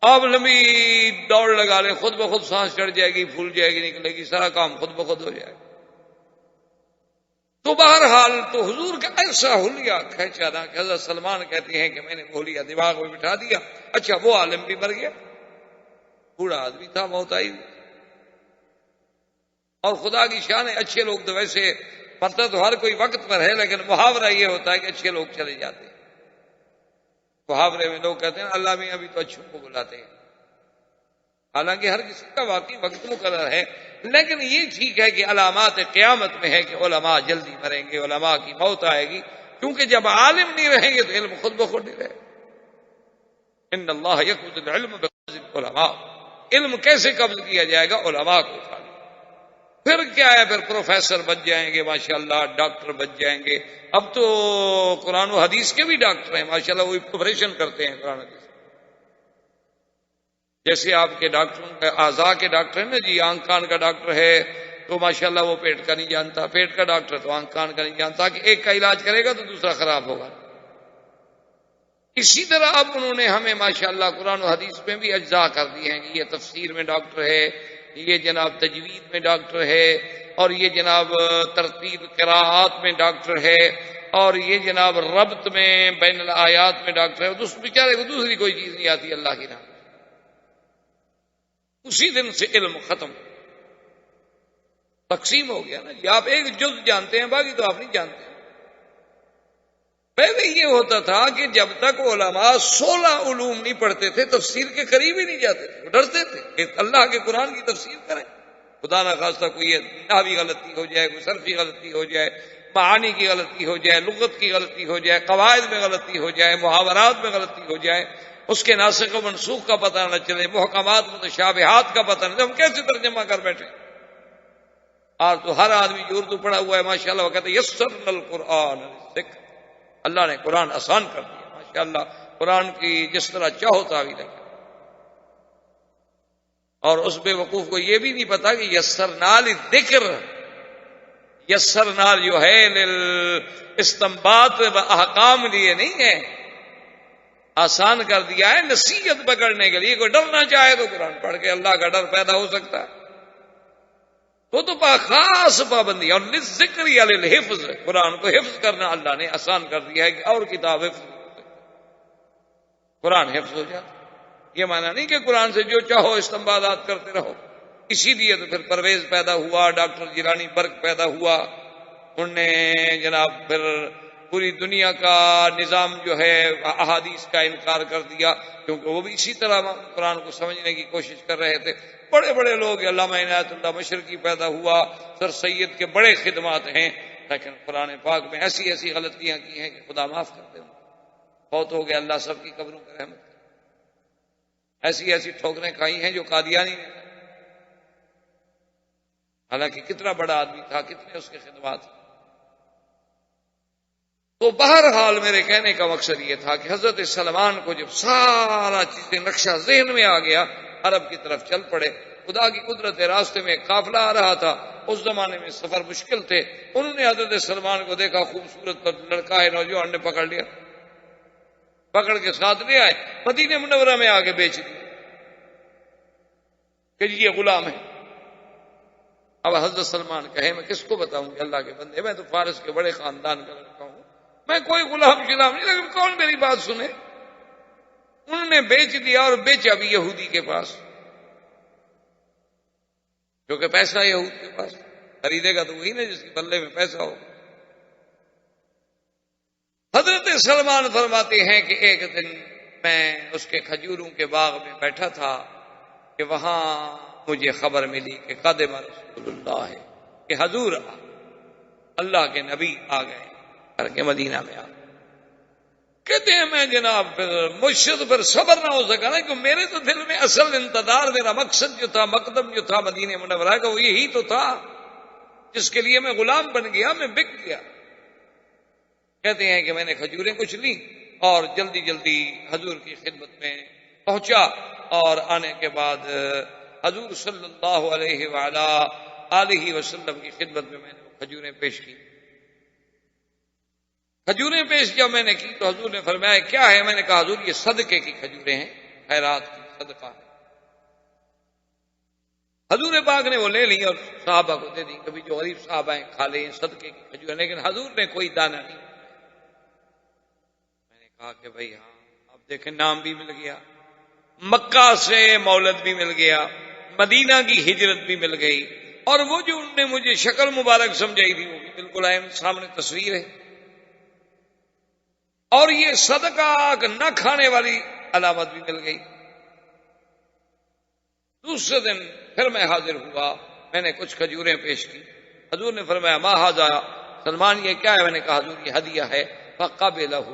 آپ لمبی دوڑ لگا لیں، خود بخود سانس چڑھ جائے گی، پھول جائے گی، نکلے گی، سارا کام خود بخود ہو جائے گا۔ تو بہرحال تو حضور کا ایسا حلیہ کھینچا تھا کہ حضرت سلمان کہتے ہیں کہ میں نے حلیہ دماغ میں بٹھا دیا۔ اچھا وہ عالم بھی مر گیا، بوڑھا آدمی تھا، موت آئی ہوئی، اور خدا کی شان ہے، اچھے لوگ تو ویسے پتہ تو ہر کوئی وقت پر ہے، لیکن محاورہ یہ ہوتا ہے کہ اچھے لوگ چلے جاتے ہیں۔ محاورے میں لوگ کہتے ہیں اللہ میں ابھی تو اچھوں کو بلاتے ہیں، حالانکہ ہر کسی کا واقعی وقت مقرر ہے، لیکن یہ ٹھیک ہے کہ علامات قیامت میں ہے کہ علماء جلدی مریں گے، علماء کی موت آئے گی، کیونکہ جب عالم نہیں رہیں گے تو علم خود بخود نہیں رہے گا۔ ان اللہ یقبض العلم بقبض العلماء، علم کیسے قبض کیا جائے گا؟ علماء کو اٹھا لیا۔ پھر کیا ہے؟ پھر پروفیسر بن جائیں گے، ماشاءاللہ ڈاکٹر بن جائیں گے۔ اب تو قرآن و حدیث کے بھی ڈاکٹر ہیں ماشاءاللہ، وہ آپریشن کرتے ہیں قرآن حدیث، جیسے آپ کے ڈاکٹر اعضاء کے ڈاکٹر ہیں نا جی، آنکھ کان کا ڈاکٹر ہے تو ماشاءاللہ وہ پیٹ کا نہیں جانتا، پیٹ کا ڈاکٹر تو آنکھ کان کا نہیں جانتا کہ ایک کا علاج کرے گا تو دوسرا خراب ہوگا۔ اسی طرح اب انہوں نے ہمیں ماشاءاللہ قرآن و حدیث میں بھی اجزاء کر دی ہیں کہ یہ تفسیر میں ڈاکٹر ہے، یہ جناب تجوید میں ڈاکٹر ہے، اور یہ جناب ترتیب قراءات میں ڈاکٹر ہے، اور یہ جناب ربط میں بین الآیات میں ڈاکٹر ہے۔ اس بیچارے کو دوسری کوئی چیز نہیں آتی اللہ کی نام، اسی دن سے علم ختم، تقسیم ہو گیا نا جی۔ آپ ایک جز جانتے ہیں، باقی تو آپ نہیں جانتے۔ پہلے یہ ہوتا تھا کہ جب تک علماء 16 علوم نہیں پڑھتے تھے تفسیر کے قریب ہی نہیں جاتے تھے، وہ ڈرتے تھے کہ اللہ کے قرآن کی تفسیر کریں، خدا نہ خواستہ کوئی نحوی غلطی ہو جائے، کوئی صرفی غلطی ہو جائے، معانی کی غلطی ہو جائے، لغت کی غلطی ہو جائے، قواعد میں غلطی ہو جائے، محاورات میں غلطی ہو جائے، اس کے ناسخ و منسوخ کا پتہ نہ چلے، محکمات متشابہات کا پتہ نہ چلے، ہم کیسے ترجمہ کر بیٹھے؟ آج تو ہر آدمی جو اردو پڑھا ہوا ہے ماشاءاللہ وہ کہتے ہیں یسرنا القرآن للذکر، اللہ نے قرآن آسان کر دیا ماشاءاللہ، قرآن کی جس طرح چاہو تعویل ہے۔ اور اس بے وقوف کو یہ بھی نہیں پتا کہ یسرنا للذکر، یسرنا جو ہے استنباط و احکام لیے نہیں ہے، آسان کر دیا ہے نصیحت پکڑنے کے لیے۔ کوئی ڈرنا چاہے تو قرآن پڑھ کے اللہ کا ڈر پیدا ہو سکتا ہے، وہ تو خاص پابندی، اور للذکر یا للحفظ، قرآن کو حفظ کرنا اللہ نے آسان کر دیا ہے کہ اور کتاب حفظ نہیں ہو سکتی، قرآن حفظ ہو جاتا۔ یہ معنی نہیں کہ قرآن سے جو چاہو استنباطات کرتے رہو، اسی لیے تو پھر پرویز پیدا ہوا، ڈاکٹر جیلانی برق پیدا ہوا، انہوں نے جناب پھر پوری دنیا کا نظام جو ہے احادیث کا انکار کر دیا، کیونکہ وہ بھی اسی طرح قرآن کو سمجھنے کی کوشش کر رہے تھے۔ بڑے بڑے لوگ، علامہ عنایت اللہ مشرقی پیدا ہوا، سر سید کے بڑے خدمات ہیں، لیکن قرآن پاک میں ایسی ایسی غلطیاں کی ہیں کہ خدا معاف کر دے، بہت ہو گیا، اللہ سب کی قبروں پر رحمت کرے۔ ایسی ایسی ٹھوکریں کھائی ہیں جو قادیانی نے، حالانکہ کتنا بڑا آدمی تھا، کتنے اس کے خدمات۔ تو بہرحال میرے کہنے کا مقصد یہ تھا کہ حضرت سلمان کو جب سارا چیزیں نقشہ ذہن میں آ گیا، عرب کی طرف چل پڑے۔ خدا کی قدرت ہے، راستے میں ایک قافلہ آ رہا تھا، اس زمانے میں سفر مشکل تھے، انہوں نے حضرت سلمان کو دیکھا، خوبصورت لڑکا ہے، نوجوان نے پکڑ لیا، پکڑ کے ساتھ لے آئے، مدینہ منورہ میں آ کے بیچ دیا۔ کہ جی یہ غلام ہے۔ اب حضرت سلمان کہے میں کس کو بتاؤں کہ اللہ کے بندے میں تو فارس کے بڑے خاندان کا لڑکا ہوں، میں کوئی غلام شلام نہیں، لیکن کون میری بات سنے؟ انہوں نے بیچ دیا اور بیچا بھی یہودی کے پاس، کیونکہ پیسہ یہود کے پاس، خریدے گا تو وہی نا جس کے بلے میں پیسہ ہو۔ حضرت سلمان فرماتے ہیں کہ ایک دن میں اس کے کھجوروں کے باغ میں بیٹھا تھا کہ وہاں مجھے خبر ملی کہ قادم رسول اللہ ہے، کہ حضور اللہ کے نبی آ گئے کر کے مدینہ میں آ گئے۔ کہتے ہیں میں جناب پھر مجھ سے تو پھر صبر نہ ہو سکا نا، کہ میرے تو دل میں اصل انتظار، میرا مقصد جو تھا، مقدم جو تھا مدینہ منورہ کا، وہ یہی تو تھا جس کے لیے میں غلام بن گیا، میں بک گیا۔ کہتے ہیں کہ میں نے کھجوریں کچھ لی اور جلدی جلدی حضور کی خدمت میں پہنچا، اور آنے کے بعد حضور صلی اللہ علیہ وآلہ آلہ وسلم کی خدمت میں نے کھجوریں پیش کی۔ کھجوریں پیش جب میں نے کی تو حضور نے فرمایا کیا ہے؟ میں نے کہا حضور یہ صدقے کی کھجوریں ہیں، خیرات کی، صدقہ ہے۔ حضور پاک نے وہ لے لی اور صحابہ کو دے دی، کبھی جو غریب صحابہ ہیں کھا لیں صدقے کی کھجوریں، لیکن حضور نے کوئی دانہ نہیں۔ میں نے کہا کہ بھائی ہاں، اب دیکھیں نام بھی مل گیا، مکہ سے مولد بھی مل گیا، مدینہ کی ہجرت بھی مل گئی، اور وہ جو انہوں نے مجھے شکل مبارک سمجھائی تھی وہ بھی بالکل عین سامنے تصویر ہے، اور یہ صدقہ نہ کھانے والی علامت بھی مل گئی۔ دوسرے دن پھر میں حاضر ہوا، میں نے کچھ کھجوریں پیش کی، حضور نے فرمایا ما ھذا سلمان یہ کیا ہے؟ میں نے کہا حضور یہ ہدیہ ہے۔ فقبلہ،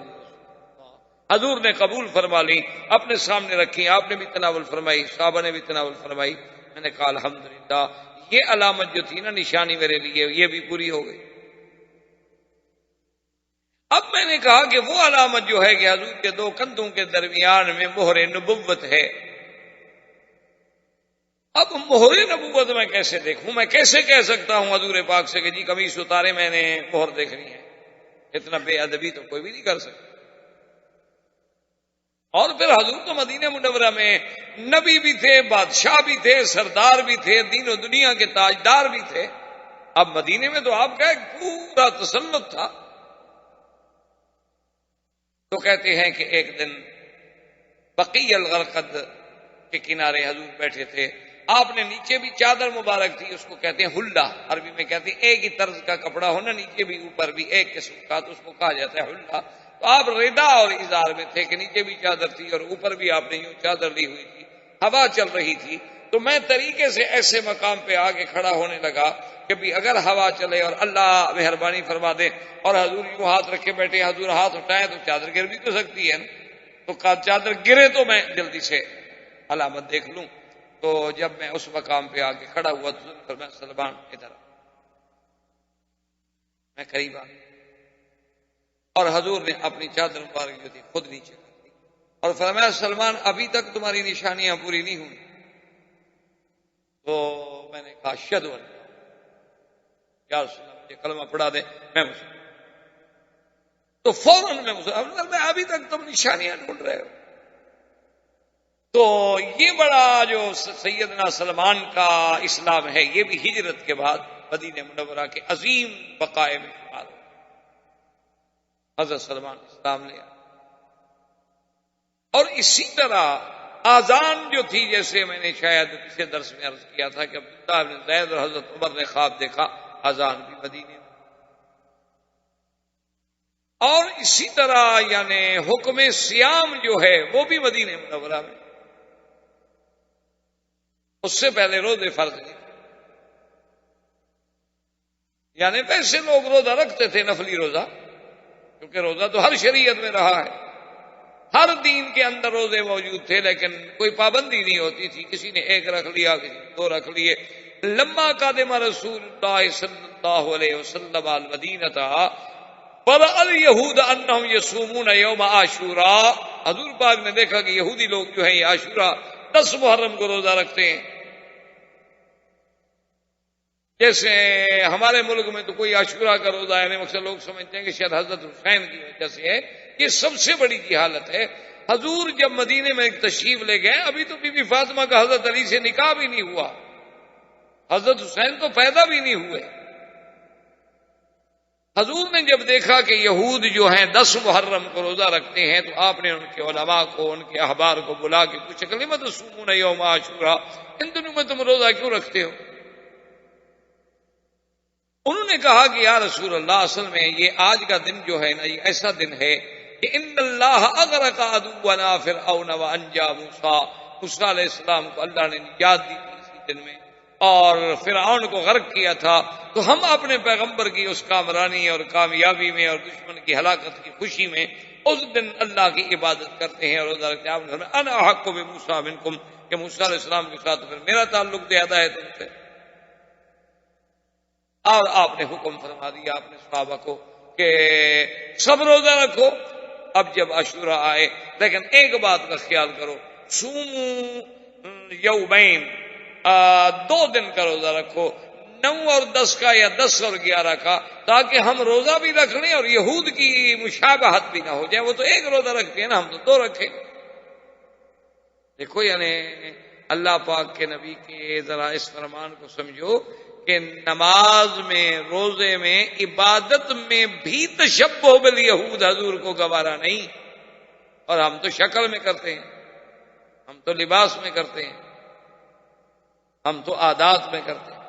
حضور نے قبول فرما لی، اپنے سامنے رکھی، آپ نے بھی تناول فرمائی، صحابہ نے بھی تناول فرمائی۔ میں نے کہا الحمدللہ یہ علامت جو تھی نا، نشانی میرے لیے، یہ بھی پوری ہو گئی۔ اب میں نے کہا کہ وہ علامت جو ہے کہ حضور کے دو کندھوں کے درمیان میں مہر نبوت ہے، اب مہر نبوت میں کیسے دیکھوں؟ میں کیسے کہہ سکتا ہوں حضور پاک سے کہ جی قمیص اتارے میں نے مہر دیکھنی ہے؟ اتنا بے ادبی تو کوئی بھی نہیں کر سکتا۔ اور پھر حضور تو مدینہ منورہ میں نبی بھی تھے، بادشاہ بھی تھے، سردار بھی تھے، دین و دنیا کے تاجدار بھی تھے، اب مدینے میں تو آپ کا ایک پورا تسلط تھا۔ تو کہتے ہیں کہ ایک دن بقیع الغرقد کے کنارے حضور بیٹھے تھے، آپ نے نیچے بھی چادر مبارک تھی، اس کو کہتے ہیں حلہ، عربی میں کہتے ہیں ایک ہی طرز کا کپڑا ہونا، نیچے بھی اوپر بھی ایک قسم کا، تو اس کو کہا جاتا ہے حلہ۔ تو آپ ردا اور ازار میں تھے کہ نیچے بھی چادر تھی اور اوپر بھی آپ نے یوں چادر لی ہوئی تھی، ہوا چل رہی تھی۔ تو میں طریقے سے ایسے مقام پہ آگے کھڑا ہونے لگا کہ بھی اگر ہوا چلے اور اللہ مہربانی فرما دے اور حضور یوں ہاتھ رکھے بیٹھے، حضور ہاتھ اٹھائے تو چادر گر بھی تو سکتی ہے نا، تو چادر گرے تو میں جلدی سے علامت دیکھ لوں۔ تو جب میں اس مقام پہ آ کے کھڑا ہوا تو فرمایا سلمان ادھر، میں قریب آ گیا اور حضور نے اپنی چادر مبارک جو تھی خود نیچے کر دی اور فرمایا سلمان ابھی تک تمہاری نشانیاں پوری نہیں ہوئی۔ تو میں نے کہا اشہد ان یا رسول اللہ، مجھے کلمہ پڑھا دے میں مسلم۔ تو فوراً میں مسلم، میں ابھی تک تم نشانیاں ڈھونڈ رہے ہو۔ تو یہ بڑا جو سیدنا سلمان کا اسلام ہے، یہ بھی ہجرت کے بعد مدینہ منورہ کے عظیم بقائے میں شمار ہو۔ حضرت سلمان اسلام لے آئے، اور اسی طرح آذان جو تھی، جیسے میں نے شاید پچھلے درس میں عرض کیا تھا کہ عبداللہ بن زید اور حضرت عمر نے خواب دیکھا، آذان بھی مدینے میں، اور اسی طرح یعنی حکم صیام جو ہے وہ بھی مدینہ منورہ میں، اس سے پہلے روزے فرض نہیں تھے، یعنی ویسے لوگ روزہ رکھتے تھے، نفلی روزہ، کیونکہ روزہ تو ہر شریعت میں رہا ہے، ہر دین کے اندر روزے موجود تھے، لیکن کوئی پابندی نہیں ہوتی تھی، کسی نے ایک رکھ لیا، کسی نے دو رکھ لیے۔ لما قادم رسول اللہ صلی اللہ علیہ وسلم المدینہ فرأى اليہود انہم یصومون یوم عاشوراء، حضور پاک نے دیکھا کہ یہودی لوگ جو ہیں یہ عاشوراء 10 محرم کو روزہ رکھتے ہیں۔ جیسے ہمارے ملک میں تو کوئی عاشوراء کا روزہ ہے نہیں، اکثر لوگ سمجھتے ہیں کہ شاید حضرت حسین کی وجہ سے ہے، یہ سب سے بڑی جہالت ہے۔ حضور جب مدینے میں ایک تشریف لے گئے، ابھی تو بی بی فاطمہ کا حضرت علی سے نکاح بھی نہیں ہوا، حضرت حسین تو پیدا بھی نہیں ہوئے۔ حضور نے جب دیکھا کہ یہود جو ہیں 10 محرم کو روزہ رکھتے ہیں، تو آپ نے ان کے علماء کو، ان کے احبار کو بلا کے پوچھا کہ لم تصومون یوم عاشوراء، ان دنوں میں تم روزہ کیوں رکھتے ہو؟ انہوں نے کہا کہ یا رسول اللہ، اصل میں یہ آج کا دن جو ہے نا، یہ ایسا دن ہے کہ ان اللہ اغرق عدونا فرعون وانجا موسیٰ، موسیٰ علیہ السلام کو اللہ نے نجات دی تھی اسی دن میں، اور فرعون کو غرق کیا تھا، تو ہم اپنے پیغمبر کی اس کامرانی اور کامیابی میں اور دشمن کی ہلاکت کی خوشی میں اس دن اللہ کی عبادت کرتے ہیں اور روزہ رکھتے ہیں۔ آپ نے فرمایا انا احق بموسیٰ منکم، کہ موسیٰ علیہ السلام کے ساتھ پھر میرا تعلق زیادہ ہے تم سے۔ اور آپ نے حکم فرما دیا اپنے صحابہ کو کہ سب روزہ رکھو۔ اب جب عاشورہ آئے، لیکن ایک بات کا خیال کرو، صوموا یومین، 2 دن کا روزہ رکھو، 9 اور 10 کا یا 10 اور 11 کا، تاکہ ہم روزہ بھی رکھ لیں اور یہود کی مشابہت بھی نہ ہو جائے۔ وہ تو ایک روزہ رکھتے ہیں نا، ہم تو 2 رکھیں۔ دیکھو یعنی اللہ پاک کے نبی کے ذرا اس فرمان کو سمجھو کہ نماز میں، روزے میں، عبادت میں بھی تشبہ بالیہود حضور کو گوارا نہیں، اور ہم تو شکل میں کرتے ہیں، ہم تو لباس میں کرتے ہیں، ہم تو عادات میں کرتے ہیں،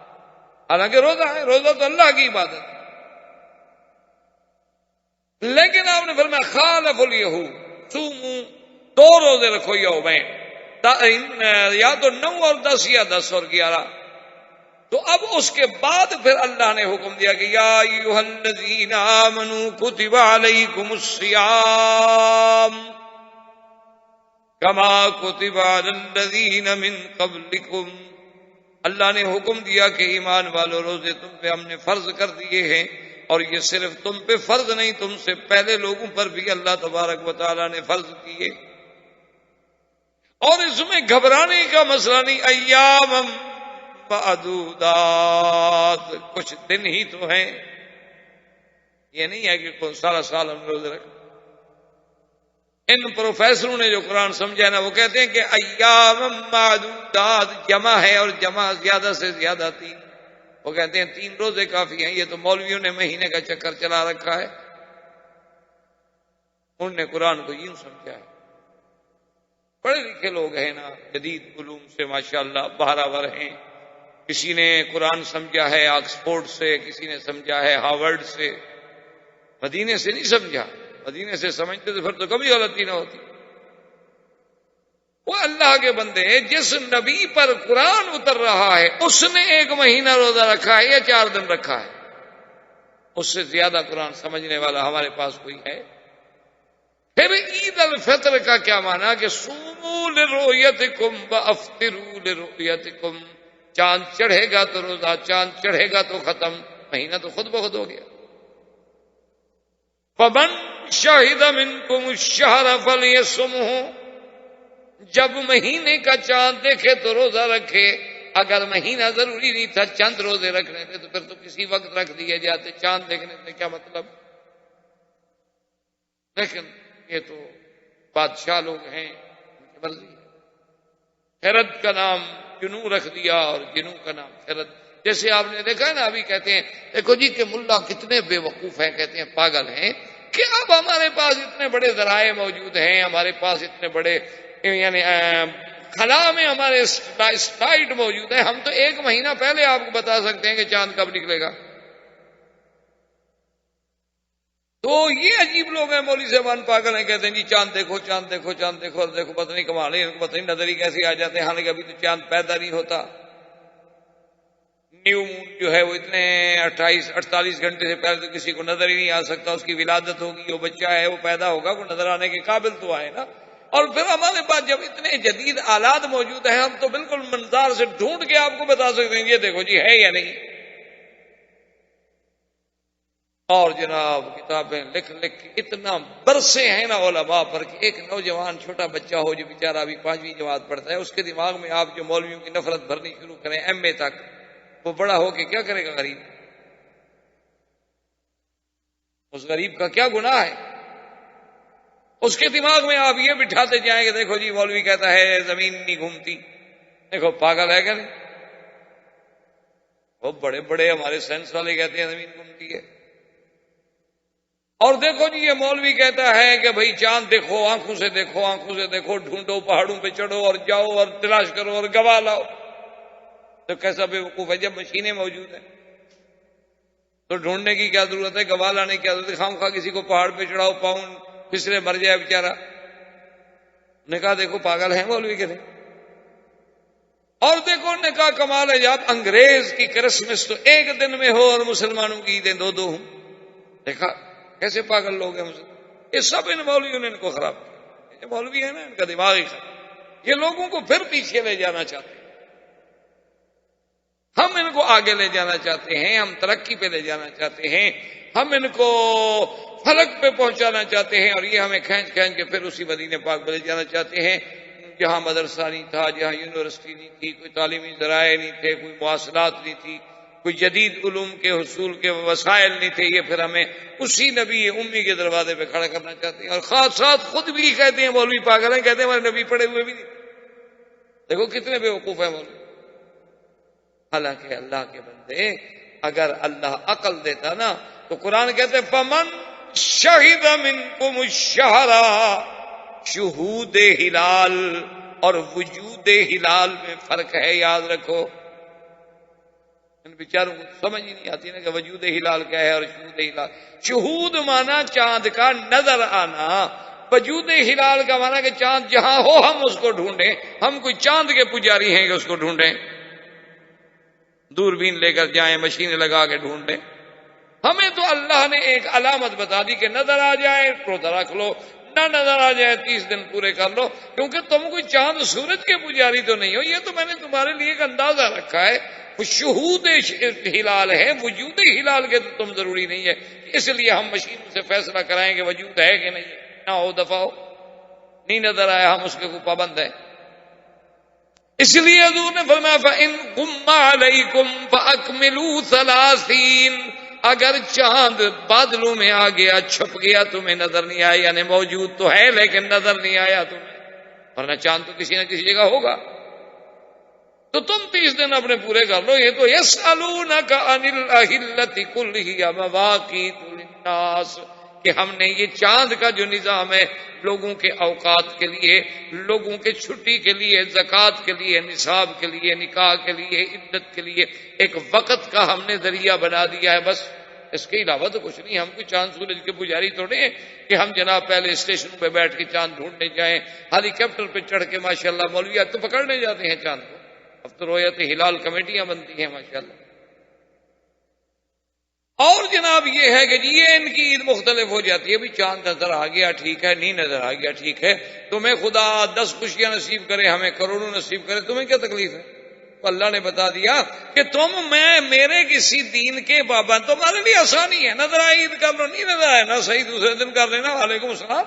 حالانکہ روزہ ہے، روزہ تو اللہ کی عبادت ہے۔ لیکن آپ نے فرمایا خالف الیہود، صوموا، 2 روزے رکھو یومین، یا تو 9 اور 10 یا 10 اور 11۔ تو اب اس کے بعد پھر اللہ نے حکم دیا کہ یا ایھا الذین آمنوا کتب علیکم الصیام کما کتب علی الذین من قبلکم، اللہ نے حکم دیا کہ ایمان والو، روزے تم پہ ہم نے فرض کر دیے ہیں، اور یہ صرف تم پہ فرض نہیں، تم سے پہلے لوگوں پر بھی اللہ تبارک و تعالیٰ نے فرض کیے۔ اور اس میں گھبرانے کا مسئلہ نہیں، ایام معدودات، کچھ دن ہی تو ہیں، یہ نہیں ہے کہ سارا سال ہم روزے رکھیں۔ ان پروفیسروں نے جو قرآن سمجھا ہے نا، وہ کہتے ہیں کہ ایام معدودات جمع ہے، اور جمع زیادہ سے زیادہ 3، وہ کہتے ہیں 3 روزے کافی ہیں۔ یہ تو مولویوں نے مہینے کا چکر چلا رکھا ہے، انہوں نے قرآن کو یوں سمجھا ہے۔ پڑھے لکھے لوگ ہیں نا، جدید علوم سے ماشاءاللہ باہر ہیں، کسی نے قرآن سمجھا ہے آکسفورڈ سے، کسی نے سمجھا ہے ہارورڈ سے، مدینے سے نہیں سمجھا۔ مدینے سے سمجھتے تو پھر تو کبھی غلطی نہ ہوتی۔ وہ اللہ کے بندے، جس نبی پر قرآن اتر رہا ہے اس نے 1 مہینہ روزہ رکھا ہے یا 4 دن رکھا ہے؟ اس سے زیادہ قرآن سمجھنے والا ہمارے پاس کوئی ہے؟ پھر عید الفطر کا کیا معنی کہ صوموا لرؤیتکم وافطروا لرؤیتکم، چاند چڑھے گا تو روزہ، چاند چڑھے گا تو ختم، مہینہ تو خود بخود ہو گیا۔ فمن شہد منکم الشہر فلیصمہ، جب مہینے کا چاند دیکھے تو روزہ رکھے۔ اگر مہینہ ضروری نہیں تھا، چند روزے رکھنے تھے، تو پھر تو کسی وقت رکھ دیے جاتے، چاند دیکھنے سے کیا مطلب؟ لیکن یہ تو بادشاہ لوگ ہیں، ان کی مرضی ہے۔ خرد کا نام جنو رکھ دیا اور جنو کا نام خرد۔ جیسے آپ نے دیکھا ہے نا، ابھی کہتے ہیں دیکھو جی کہ ملا کتنے بے وقوف ہیں، کہتے ہیں پاگل ہیں، کہ اب ہمارے پاس اتنے بڑے ذرائع موجود ہیں، ہمارے پاس اتنے بڑے یعنی خلا میں ہمارے سائٹ موجود ہے، ہم تو 1 مہینہ پہلے آپ کو بتا سکتے ہیں کہ چاند کب نکلے گا۔ تو یہ عجیب لوگ ہیں، مولوی صاحبان پاگل ہیں، کہتے ہیں جی چاند دیکھو، چاند دیکھو، چاند دیکھو، اور دیکھو پتہ نہیں کمال ہے، ان کو پتہ نہیں نظر ہی کیسے آ جاتے ہیں، حالانکہ ابھی تو چاند پیدا نہیں ہوتا۔ نیو مون جو ہے وہ اتنے 48 گھنٹے سے پہلے تو کسی کو نظر ہی نہیں آ سکتا، اس کی ولادت ہوگی، وہ بچہ ہے وہ پیدا ہوگا، وہ نظر آنے کے قابل تو آئے نا۔ اور پھر ہمارے پاس جب اتنے جدید آلات موجود ہیں، ہم تو بالکل منظار سے ڈھونڈ کے آپ کو بتا سکتے ہیں یہ دیکھو جی ہے یا نہیں۔ اور جناب کتابیں لکھ لکھ کے اتنا برسے ہیں نا علماء پر کہ ایک نوجوان چھوٹا بچہ ہو جو بیچارہ ابھی 5ویں جماعت پڑھتا ہے، اس کے دماغ میں آپ جو مولویوں کی نفرت بھرنی شروع کریں ایم اے تک، وہ بڑا ہو کے کیا کرے گا؟ غریب، اس غریب کا کیا گناہ ہے؟ اس کے دماغ میں آپ یہ بٹھاتے جائیں کہ دیکھو جی مولوی کہتا ہے زمین نہیں گھومتی، دیکھو پاگل ہے کہ نہیں؟ وہ بڑے بڑے ہمارے سائنس والے کہتے ہیں زمین گھومتی ہے، اور دیکھو جی یہ مولوی کہتا ہے کہ بھئی چاند دیکھو، آنکھوں سے دیکھو، آنکھوں سے دیکھو، ڈھونڈو، پہاڑوں پہ چڑھو اور جاؤ اور تلاش کرو اور گواہ لاؤ۔ تو کیسا بے وقوف ہے؟ جب مشینیں موجود ہیں تو ڈھونڈنے کی کیا ضرورت ہے، گواہ لانے کی کیا ضرورت ہے؟ خواہ کسی کو پہاڑ پہ چڑھاؤ، پاؤں پھسلے مر جائے بیچارہ، نے کہا دیکھو پاگل ہیں مولوی کے نہیں۔ اور دیکھو نے کہا کمال ہے، جب انگریز کی کرسمس تو ایک دن میں ہو اور مسلمانوں کی عیدیں دو دو ہوں، دیکھا کیسے پاگل لوگ ہیں مسلمان۔ یہ سب ان مولویوں نے ان کو خراب کیا۔ یہ مولوی ہے نا، ان کا دماغ ہی خراب، یہ لوگوں کو پھر پیچھے لے جانا چاہتے ہیں، ہم ان کو آگے لے جانا چاہتے ہیں، ہم ترقی پہ لے جانا چاہتے ہیں، ہم ان کو فلک پہ پہنچانا چاہتے ہیں، اور یہ ہمیں کھینچ کھینچ کے پھر اسی مدینے پاک پہ لے جانا چاہتے ہیں جہاں مدرسہ نہیں تھا، جہاں یونیورسٹی نہیں تھی، کوئی تعلیمی ذرائع نہیں تھے، کوئی مواصلات نہیں تھی، کوئی جدید علوم کے حصول کے وسائل نہیں تھے۔ یہ پھر ہمیں اسی نبی امی کے دروازے پہ کھڑا کرنا چاہتے ہیں، اور خاص ساتھ خود بھی کہتے ہیں مولوی پاگل ہیں، کہتے ہیں ہمارے نبی پڑھے ہوئے بھی نہیں۔ دیکھو کتنے بے وقوف ہیں مولوی۔ حالانکہ اللہ کے بندے، اگر اللہ عقل دیتا نا تو قرآن کہتے ہیں فمن شہد منکم الشہر، شہود ہلال اور وجود ہلال میں فرق ہے، یاد رکھو۔ ان بیچاروں کو سمجھ ہی نہیں آتی نا کہ وجود ہلال کیا ہے اور شہود ہلال۔ شہود مانا چاند کا نظر آنا، وجود ہلال کا مانا کہ چاند جہاں ہو ہم اس کو ڈھونڈیں۔ ہم کوئی چاند کے پجاری ہیں کہ اس کو ڈھونڈیں، دوربین لے کر جائیں، مشینیں لگا کے ڈھونڈیں؟ ہمیں تو اللہ نے ایک علامت بتا دی کہ نظر آ جائے روزہ رکھ لو، نہ نظر آ جائے 30 دن پورے کر لو، کیونکہ تم کوئی چاند سورج کے پجاری تو نہیں ہو، یہ تو میں نے تمہارے لیے ایک اندازہ رکھا ہے۔ وہ شہود ہلال ہے، وجود ہلال کے تو تم ضروری نہیں ہے، اس لیے ہم مشین سے فیصلہ کرائیں کہ وجود ہے کہ نہیں ہے، نہ ہو دفعہ ہو، نہیں نظر آیا ہم اس کے کوئی پابند ہیں۔ اس لیے حضور نے فرمایا فَإِن غُمَّ عَلَيْكُمْ فَأَكْمِلُوا 30، اگر چاند بادلوں میں آ گیا، چھپ گیا، تمہیں نظر نہیں آیا، یعنی موجود تو ہے لیکن نظر نہیں آیا تمہیں، ورنہ چاند تو کسی نہ کسی جگہ ہوگا، تو تم 30 دن اپنے پورے کر لو۔ یہ تو يَسْأَلُونَكَ عَنِ الْأَهِلَّةِ قُلْ هِيَ مَوَاقِيتُ لِلنَّاسِ، کہ ہم نے یہ چاند کا جو نظام ہے لوگوں کے اوقات کے لیے، لوگوں کے چھٹی کے لیے، زکوٰۃ کے لیے، نصاب کے لیے، نکاح کے لیے، عدت کے لیے ایک وقت کا ہم نے ذریعہ بنا دیا ہے، بس اس کے علاوہ تو کچھ نہیں۔ ہم کوئی چاند سورج کے پجاری تھوڑے ہیں کہ ہم جناب پہلے اسٹیشن پہ بیٹھ کے چاند ڈھونڈنے جائیں، ہیلی کاپٹر پہ چڑھ کے ماشاءاللہ مولویات تو پکڑنے جاتے ہیں چاند کو، اب تو رویت ہلال کمیٹیاں بنتی ہیں ماشاءاللہ۔ اور جناب یہ ہے کہ جی یہ ان کی عید مختلف ہو جاتی ہے، بھی چاند نظر آ گیا ٹھیک ہے، نہیں نظر آ گیا ٹھیک ہے، تمہیں خدا 10 خوشیاں نصیب کرے، ہمیں کروڑوں نصیب کرے، تمہیں کیا تکلیف ہے؟ تو اللہ نے بتا دیا کہ میں میرے کسی دین کے پابند، تمہارے لیے آسانی ہے، نظر آئے عید کر لو، نہیں نظر آئے نہ صحیح دوسرے دن کر لینا، وعلیکم السلام۔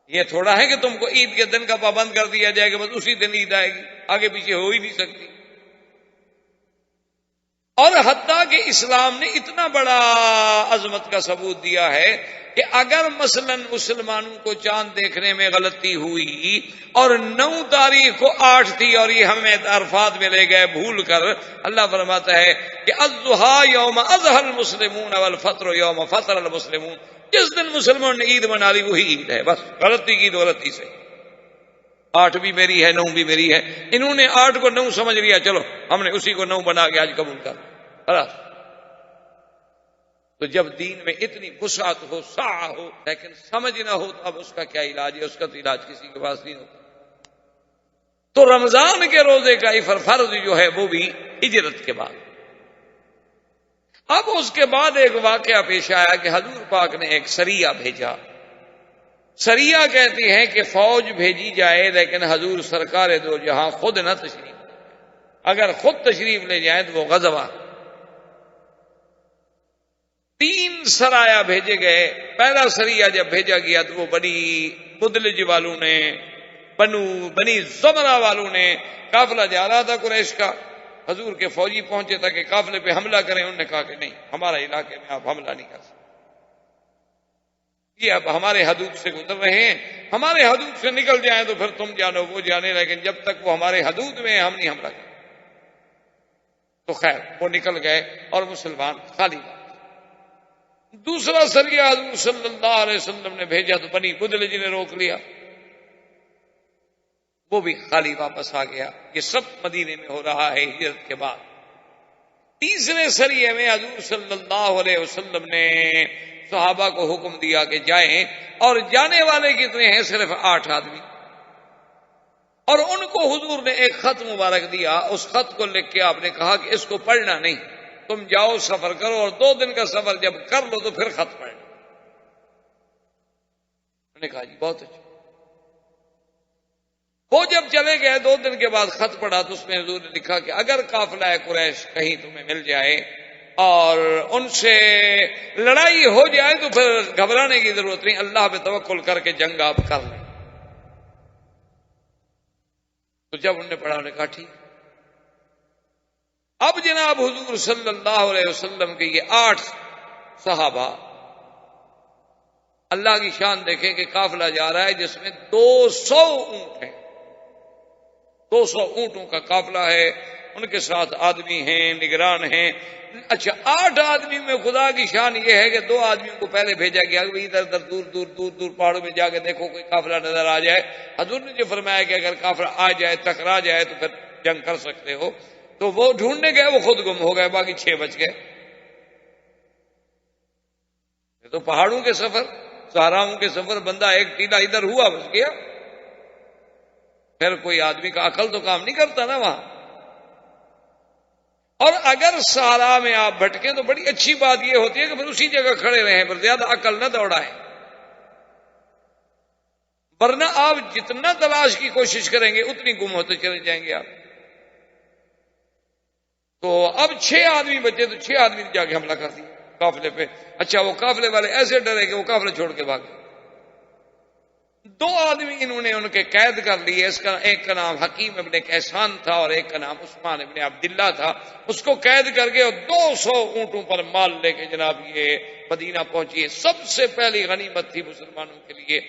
یہ تھوڑا ہے کہ تم کو عید کے دن کا پابند کر دیا جائے کہ بس اسی دن عید آئے گی، آگے پیچھے ہو ہی نہیں سکتی۔ اور حتیٰ کہ اسلام نے اتنا بڑا عظمت کا ثبوت دیا ہے کہ اگر مثلا مسلمانوں کو چاند دیکھنے میں غلطی ہوئی اور 9 تاریخ کو 8 تھی اور یہ ہمیں عرفات میں لے گئے بھول کر، اللہ فرماتا ہے کہ الضحیٰ یوم اضحی المسلمون والفطر یوم فطر المسلمون، جس دن مسلمانوں نے عید منا لی وہی عید ہے، بس غلطی کی تو غلطی سے، 8 بھی میری ہے 9 بھی میری ہے، انہوں نے 8 کو 9 سمجھ لیا، چلو ہم نے اسی کو 9 بنا کے آج قبول کر خلاص۔ تو جب دین میں اتنی وسعت ہو، سعہ ہو، لیکن سمجھ نہ ہو تو اب اس کا کیا علاج ہے؟ اس کا تو علاج کسی کے پاس نہیں ہوتا۔ تو رمضان کے روزے کا فرض جو ہے وہ بھی ہجرت کے بعد۔ اب اس کے بعد ایک واقعہ پیش آیا کہ حضور پاک نے ایک سریہ بھیجا۔ سریہ کہتے ہیں کہ فوج بھیجی جائے لیکن حضور سرکار دو جہاں خود نہ تشریف، اگر خود تشریف لے جائیں تو وہ غزوہ۔ 3 سرایہ بھیجے گئے۔ پہلا سریہ جب بھیجا گیا تو وہ بنی مدلج والوں نے، بنی زمرہ والوں نے، قافلہ جا رہا تھا قریش کا، حضور کے فوجی پہنچے تھا کہ قافلے پہ حملہ کریں، انہوں نے کہا کہ نہیں، ہمارا علاقے میں آپ حملہ نہیں کر سکتے۔ یہ اب ہمارے حدود سے گزر رہے ہیں، ہمارے حدود سے نکل جائیں تو پھر تم جانو وہ جانے، لیکن جب تک وہ ہمارے حدود میں ہیں ہم نہیں حملہ کریں۔ تو خیر وہ نکل گئے اور مسلمان خالی۔ دوسرا سریہ حضور صلی اللہ علیہ وسلم نے بھیجا تو بنی بدلج نے روک لیا، وہ بھی خالی واپس آ گیا۔ یہ سب مدینے میں ہو رہا ہے ہجرت کے بعد۔ تیسرے سریے میں حضور صلی اللہ علیہ وسلم نے صحابہ کو حکم دیا کہ جائیں، اور جانے والے کتنے ہیں؟ صرف 8 آدمی، اور ان کو حضور نے ایک خط مبارک دیا۔ اس خط کو لکھ کے آپ نے کہا کہ اس کو پڑھنا نہیں، تم جاؤ سفر کرو، اور 2 دن کا سفر جب کر لو تو پھر خط پڑھنا۔ میں نے کہا جی بہت اچھا۔ وہ جب چلے گئے 2 دن کے بعد خط پڑھا تو اس میں حضور نے لکھا کہ اگر قافلہ قریش کہیں تمہیں مل جائے اور ان سے لڑائی ہو جائے تو پھر گھبرانے کی ضرورت نہیں، اللہ پہ توکل کر کے جنگ آپ کر لیں۔ تو جب انہوں نے پڑھا انہوں نے کہا ٹھیک۔ اب جناب حضور صلی اللہ علیہ وسلم کے یہ 8 صحابہ، اللہ کی شان دیکھیں کہ قافلہ جا رہا ہے جس میں 200 اونٹ ہیں، 200 اونٹوں کا قافلہ ہے، ان کے ساتھ آدمی ہیں، نگران ہیں۔ اچھا 8 آدمی میں خدا کی شان یہ ہے کہ 2 آدمیوں کو پہلے بھیجا گیا کہ ادھر ادھر دور دور دور دور پہاڑوں میں جا کے دیکھو کوئی قافلہ نظر آ جائے۔ حضور نے جو فرمایا کہ اگر قافلہ آ جائے ٹکرا جائے تو پھر جنگ کر سکتے ہو، تو وہ ڈھونڈنے گئے، وہ خود گم ہو گئے، باقی 6 بچ گئے۔ یہ تو پہاڑوں کے سفر، صحراؤں کے سفر، بندہ ایک ٹیلا ادھر ہوا بچ گیا، پھر کوئی آدمی کا عقل تو کام نہیں کرتا نا وہاں۔ اور اگر صحرا میں آپ بھٹکیں تو بڑی اچھی بات یہ ہوتی ہے کہ پھر اسی جگہ کھڑے رہیں، پر زیادہ عقل نہ دوڑائیں، ورنہ آپ جتنا تلاش کی کوشش کریں گے اتنی گم ہوتے چلے جائیں گے آپ۔ تو اب 6 آدمی بچے تو 6 آدمی نے جا کے حملہ کر دیا قافلے پہ۔ اچھا وہ قافلے والے ایسے ڈرے کہ وہ قافلے چھوڑ کے بھاگ گئے۔ 2 آدمی انہوں نے ان کے قید کر لیے، اس کا ایک کا نام حکیم ابن کیسان تھا اور ایک کا نام عثمان ابن عبداللہ تھا۔ اس کو قید کر کے اور 200 اونٹوں پر مال لے کے جناب یہ مدینہ پہنچی۔ سب سے پہلی غنیمت تھی مسلمانوں کے لیے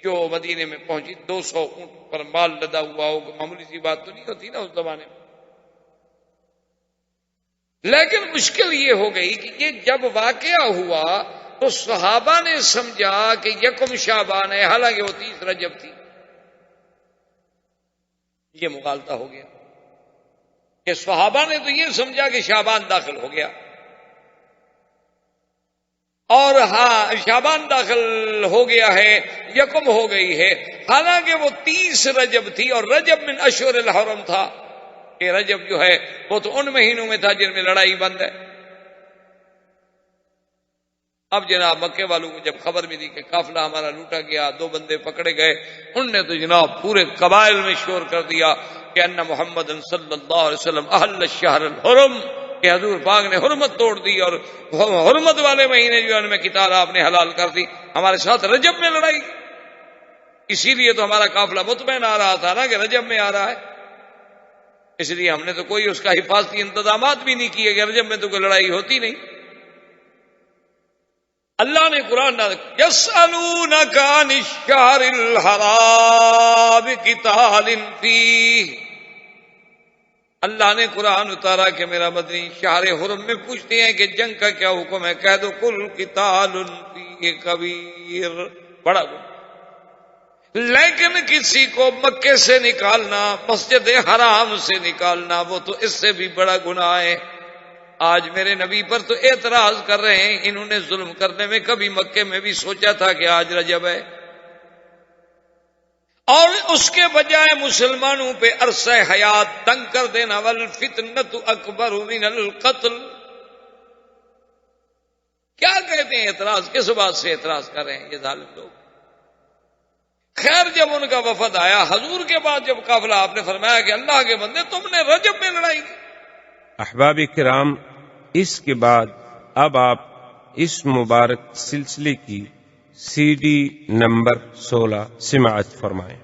جو مدینے میں پہنچی، 200 اونٹوں پر مال لدا ہوا ہو، معمولی سی بات تو نہیں ہوتی نا اس زمانے میں۔ لیکن مشکل یہ ہو گئی کہ یہ جب واقعہ ہوا تو صحابہ نے سمجھا کہ 1 شعبان ہے، حالانکہ وہ 30 رجب تھی۔ یہ مغالطہ ہو گیا کہ صحابہ نے تو یہ سمجھا کہ شعبان داخل ہو گیا، اور ہاں شعبان داخل ہو گیا ہے، 1 ہو گئی ہے، حالانکہ وہ 30 رجب تھی، اور رجب من اشہر الحرم تھا کہ رجب جو ہے وہ تو ان مہینوں میں تھا جن میں لڑائی بند ہے۔ اب جناب مکے والوں کو جب خبر ملی کہ قافلہ ہمارا لوٹا گیا، 2 بندے پکڑے گئے، ان نے تو جناب پورے قبائل میں شور کر دیا کہ ان محمد صلی اللہ علیہ وسلم احل الشہر الحرم، کہ حضور پاک نے حرمت توڑ دی، اور حرمت والے مہینے جو ان میں قتال آپ نے حلال کر دی، ہمارے ساتھ رجب میں لڑائی۔ اسی لیے تو ہمارا قافلہ مطمئن آ رہا تھا نا کہ رجب میں آ رہا ہے، اس لیے ہم نے تو کوئی اس کا حفاظتی انتظامات بھی نہیں کیے کہ رجب میں تو کوئی لڑائی ہوتی نہیں۔ اللہ نے قرآن یسألونک عن الشہر الحرام قتال فیہ، اللہ نے قرآن اتارا کہ میرا مدنی شہر حرم میں پوچھتے ہیں کہ جنگ کا کیا حکم ہے، کہہ دو قل قتال فیہ کبیر، بڑا گناہ۔ لیکن کسی کو مکے سے نکالنا، مسجد حرام سے نکالنا، وہ تو اس سے بھی بڑا گناہ ہے۔ آج میرے نبی پر تو اعتراض کر رہے ہیں، انہوں نے ظلم کرنے میں کبھی مکے میں بھی سوچا تھا کہ آج رجب ہے، اور اس کے بجائے مسلمانوں پہ عرصہ حیات تنگ کر دینا، والفتنۃ اکبر من القتل۔ کیا کہتے ہیں اعتراض، کس بات سے اعتراض کر رہے ہیں یہ ظالم لوگ؟ خیر جب ان کا وفد آیا حضور کے بعد، جب قافلہ آپ نے فرمایا کہ اللہ کے بندے تم نے رجب میں لڑائی کی۔ احباب کرام، اس کے بعد اب آپ اس مبارک سلسلے کی CD نمبر 16 سماعت فرمائیں۔